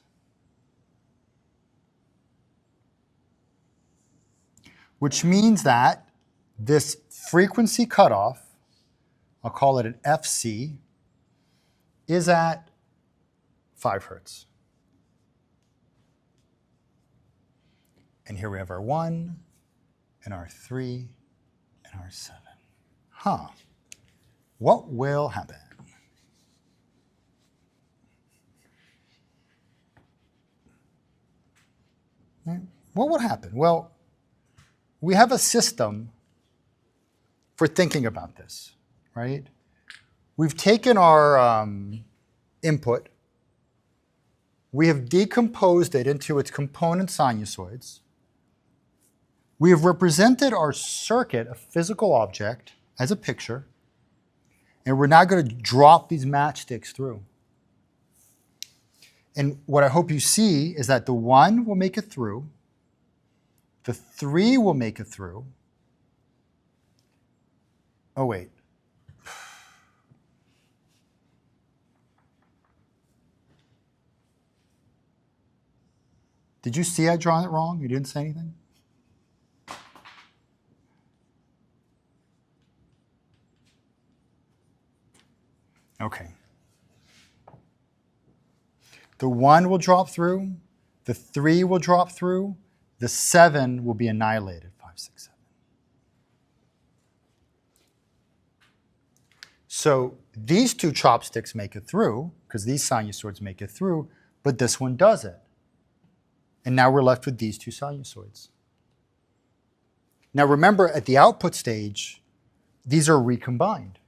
Which means that this frequency cutoff, I'll call it an FC, is at 5 hertz. And here we have our 1, and our 3, and our 7. Huh. What will happen? What would happen? Well, we have a system for thinking about this, right? We've taken our input, we have decomposed it into its component sinusoids, we have represented our circuit, a physical object, as a picture, and we're now going to drop these matchsticks through. And what I hope you see is that the 1 will make it through, the 3 will make it through. Oh, wait. Did you see I drawn it wrong? You didn't say anything? Okay. The 1 will drop through, the 3 will drop through, the 7 will be annihilated. 5, 6, 7. So these 2 chopsticks make it through, because these sinusoids make it through, but this one doesn't. And now we're left with these 2 sinusoids. Now remember, at the output stage, these are recombined.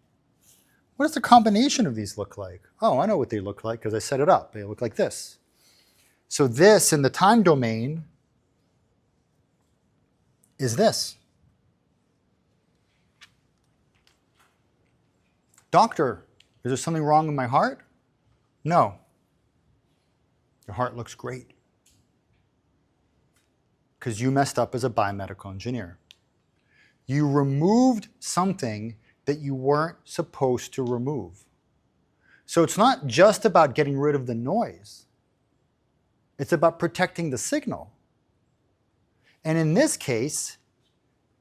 What does the combination of these look like? Oh, I know what they look like because I set it up. They look like this. So this, in the time domain, is this. Doctor, is there something wrong with my heart? No. Your heart looks great. Because you messed up as a biomedical engineer. You removed something that you weren't supposed to remove. So it's not just about getting rid of the noise. It's about protecting the signal. And in this case,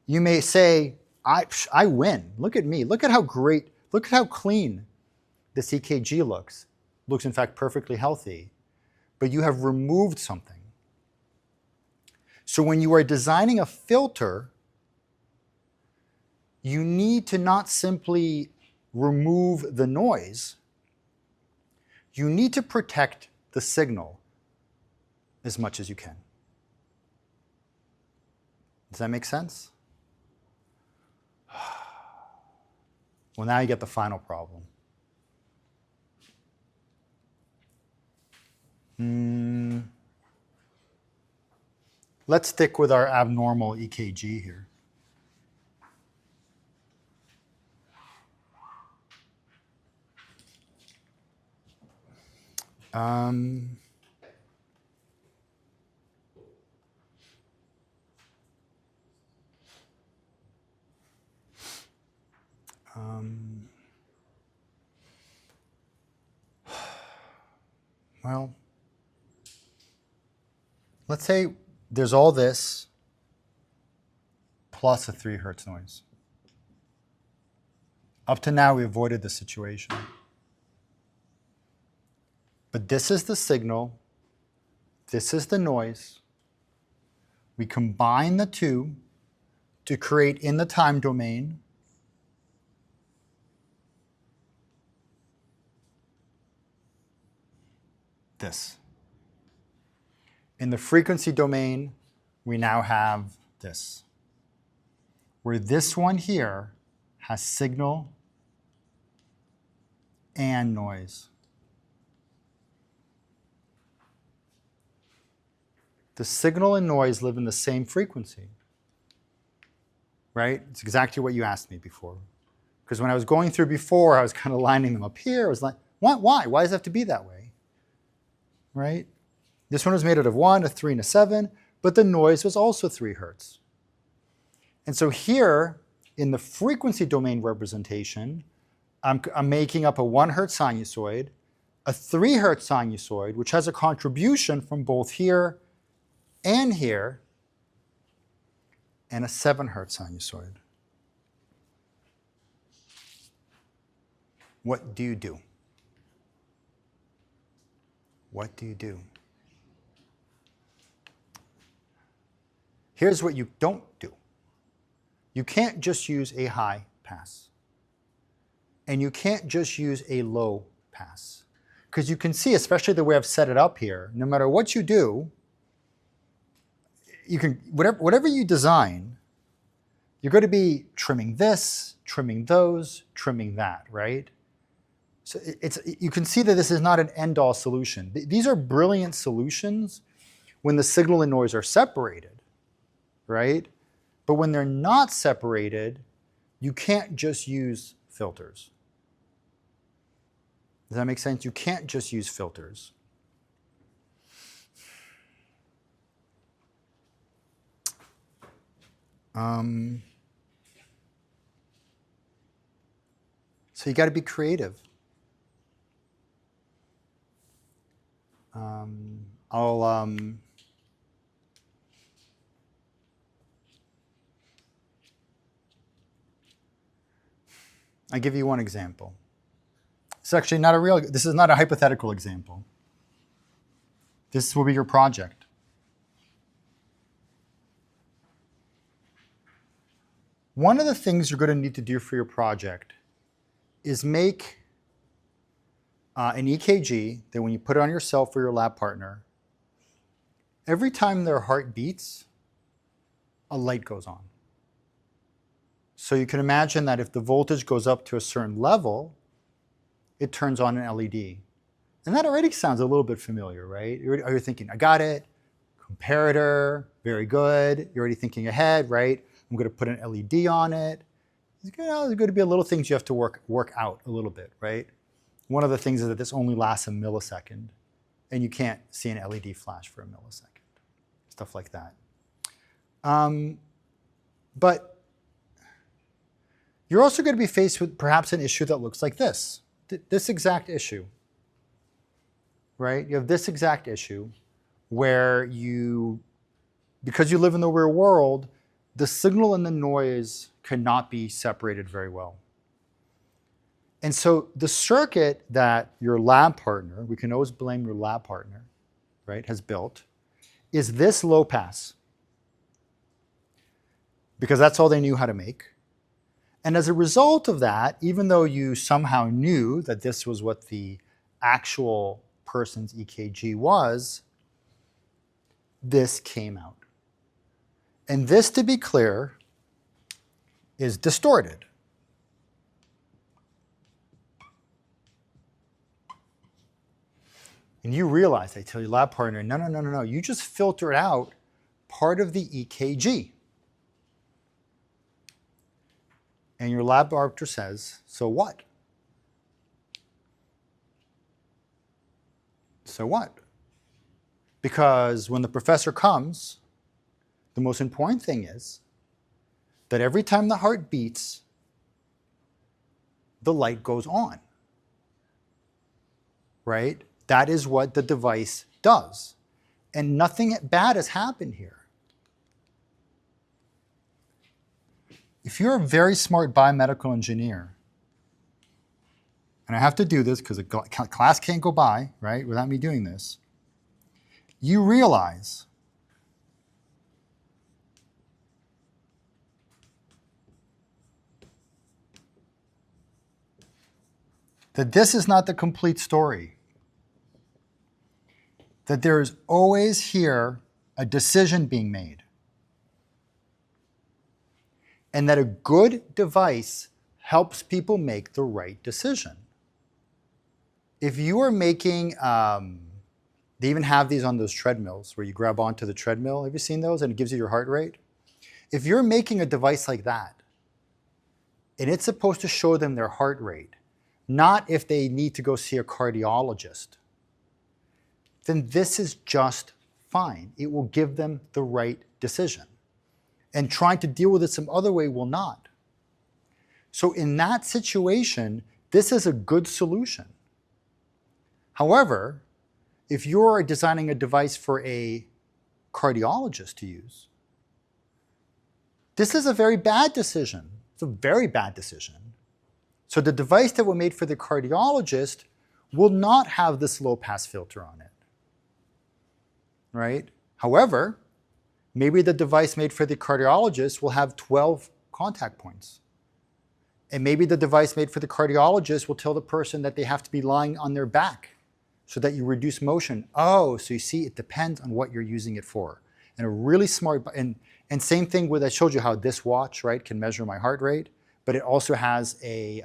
you may say, I win. Look at me. Look at how great, look at how clean this EKG looks. Looks, in fact, perfectly healthy. But you have removed something. So when you are designing a filter, you need to not simply remove the noise, you need to protect the signal as much as you can. Does that make sense? Well, now you get the final problem. Let's stick with our abnormal EKG here. Well, let's say there's all this plus a 3 hertz noise. Up to now, we avoided the situation. But this is the signal. This is the noise. We combine the two to create in the time domain this. In the frequency domain, we now have this, where this one here has signal and noise. The signal and noise live in the same frequency, right? It's exactly what you asked me before. Because when I was going through before, I was kind of lining them up here. I was like, what? Why? Why does it have to be that way? Right? This one was made out of 1, a 3, and a 7, but the noise was also 3 hertz. And so here, in the frequency domain representation, I'm making up a 1 hertz sinusoid, a 3 hertz sinusoid, which has a contribution from both here and here, and a 7 hertz sinusoid. What do you do? What do you do? Here's what you don't do. You can't just use a high pass. And you can't just use a low pass. Because you can see, especially the way I've set it up here, no matter what you do, you can, whatever you design, you're going to be trimming this, trimming those, trimming that, right? So you can see that this is not an end-all solution. These are brilliant solutions when the signal and noise are separated, right? But when they're not separated, you can't just use filters. Does that make sense? You can't just use filters. So you got to be creative. I'll give you one example. It's actually not a real, this is not a hypothetical example. This will be your project. One of the things you're going to need to do for your project is make an EKG that when you put it on yourself or your lab partner, every time their heart beats, a light goes on. So you can imagine that if the voltage goes up to a certain level, it turns on an LED. And that already sounds a little bit familiar, right? You're thinking, I got it, comparator, very good. You're already thinking ahead, right? I'm going to put an LED on it. There's going to be a little things you have to work out a little bit, right? One of the things is that this only lasts a millisecond, and you can't see an LED flash for a millisecond, stuff like that. But you're also going to be faced with perhaps an issue that looks like this, this exact issue, right? You have this exact issue where because you live in the real world, the signal and the noise cannot be separated very well. And so the circuit that your lab partner, we can always blame your lab partner, right, has built, is this low pass. Because that's all they knew how to make. And as a result of that, even though you somehow knew that this was what the actual person's EKG was, this came out. And this, to be clear, is distorted. And you realize, I tell your lab partner, no, you just filtered out part of the EKG. And your lab arbiter says, so what? So what? Because when the professor comes, the most important thing is that every time the heart beats, the light goes on, right? That is what the device does. And nothing bad has happened here. If you're a very smart biomedical engineer, and I have to do this because a class can't go by, right, without me doing this, you realize that this is not the complete story. That there is always here a decision being made. And that a good device helps people make the right decision. If you are making, they even have these on those treadmills where you grab onto the treadmill. Have you seen those? And it gives you your heart rate. If you're making a device like that, and it's supposed to show them their heart rate, not if they need to go see a cardiologist, then this is just fine. It will give them the right decision. And trying to deal with it some other way will not. So in that situation, this is a good solution. However, if you're designing a device for a cardiologist to use, this is a very bad decision. It's a very bad decision. So the device that was made for the cardiologist will not have this low-pass filter on it, right? However, maybe the device made for the cardiologist will have 12 contact points. And maybe the device made for the cardiologist will tell the person that they have to be lying on their back so that you reduce motion. Oh, so you see, it depends on what you're using it for. And a really smart, and same thing with, I showed you how this watch, right, can measure my heart rate, but it also has a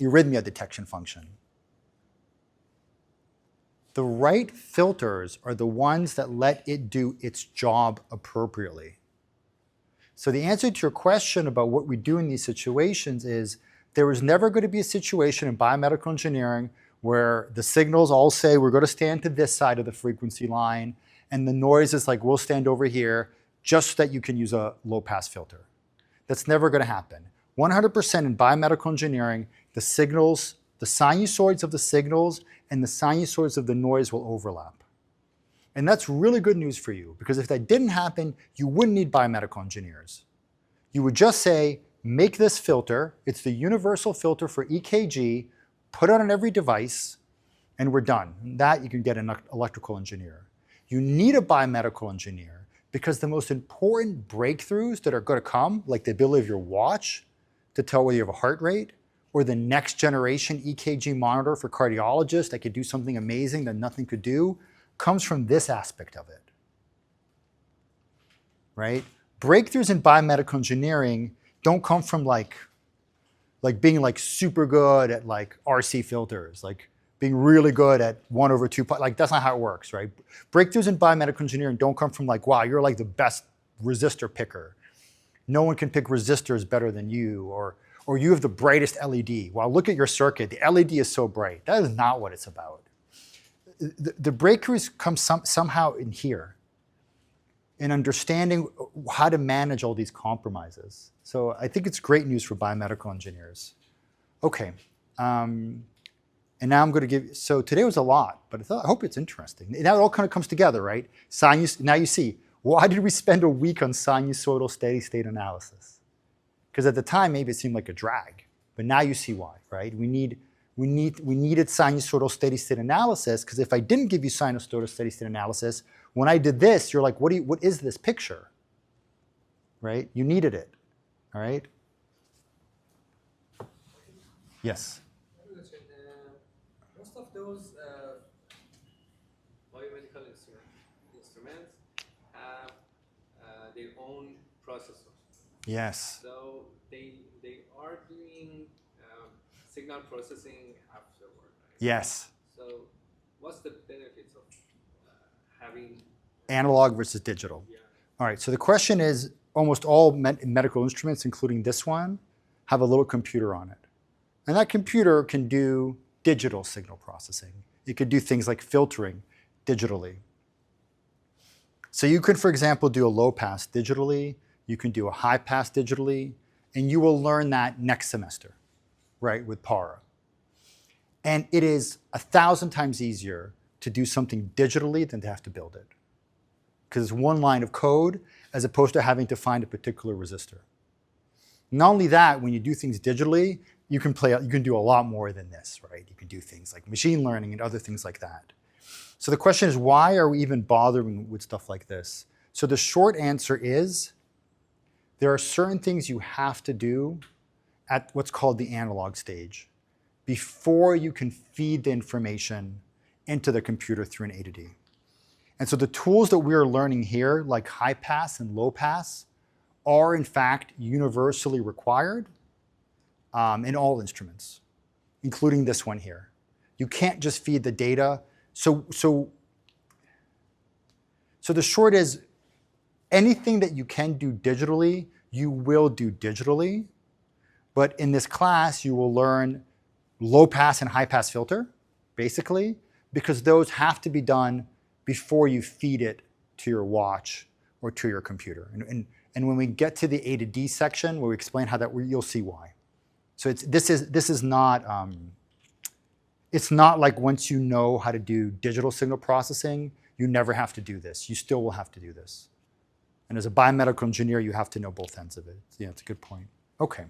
arrhythmia detection function. The right filters are the ones that let it do its job appropriately. So the answer to your question about what we do in these situations is there is never going to be a situation in biomedical engineering where the signals all say we're going to stand to this side of the frequency line and the noise is like we'll stand over here just so that you can use a low-pass filter. That's never going to happen. 100% in biomedical engineering, the signals, the sinusoids of the signals and the sinusoids of the noise will overlap. And that's really good news for you, because if that didn't happen, you wouldn't need biomedical engineers. You would just say, make this filter, it's the universal filter for EKG, put it on every device, and we're done. That you can get an electrical engineer. You need a biomedical engineer because the most important breakthroughs that are going to come, like the ability of your watch to tell whether you have a heart rate, or the next generation EKG monitor for cardiologists that could do something amazing that nothing could do, comes from this aspect of it, right? Breakthroughs in biomedical engineering don't come from like being like super good at like RC filters, like being really good at 1/2, like that's not how it works, right? Breakthroughs in biomedical engineering don't come from like, wow, you're like the best resistor picker. No one can pick resistors better than you, or you have the brightest LED. Wow, look at your circuit, the LED is so bright. That is not what it's about. The breakthroughs come somehow in here, in understanding how to manage all these compromises. So I think it's great news for biomedical engineers. Okay, and now I'm going to give, so today was a lot, but I hope it's interesting. Now it all kind of comes together, right? Now you see, why did we spend a week on sinusoidal steady state analysis? Because at the time, maybe it seemed like a drag, but now you see why, right? We needed sinusoidal steady state analysis, because if I didn't give you sinusoidal steady state analysis, when I did this, you're like, what is this picture? Right? You needed it. All right? Yes. Most of those biomedical instruments have their own processor. Yes. So they are doing signal processing afterward. Right? Yes. So what's the benefits of having Analog versus digital. Yeah. All right, so the question is, almost all medical instruments, including this one, have a little computer on it. And that computer can do digital signal processing. It could do things like filtering digitally. So you could, for example, do a low pass digitally, you can do a high pass digitally, and you will learn that next semester, right, with PARA. And it is 1,000 times easier to do something digitally than to have to build it. Because it's one line of code as opposed to having to find a particular resistor. Not only that, when you do things digitally, you can do a lot more than this, right? You can do things like machine learning and other things like that. So the question is, why are we even bothering with stuff like this? So the short answer is, there are certain things you have to do at what's called the analog stage before you can feed the information into the computer through an A to D. And so the tools that we are learning here, like high pass and low pass, are in fact universally required in all instruments, including this one here. You can't just feed the data. So the short is, anything that you can do digitally, you will do digitally. But in this class, you will learn low pass and high pass filter, basically, because those have to be done before you feed it to your watch or to your computer. And when we get to the A to D section, where we explain how that, you'll see why. So this is not, it's not like once you know how to do digital signal processing, you never have to do this. You still will have to do this. And as a biomedical engineer, you have to know both ends of it. Yeah, it's a good point. Okay.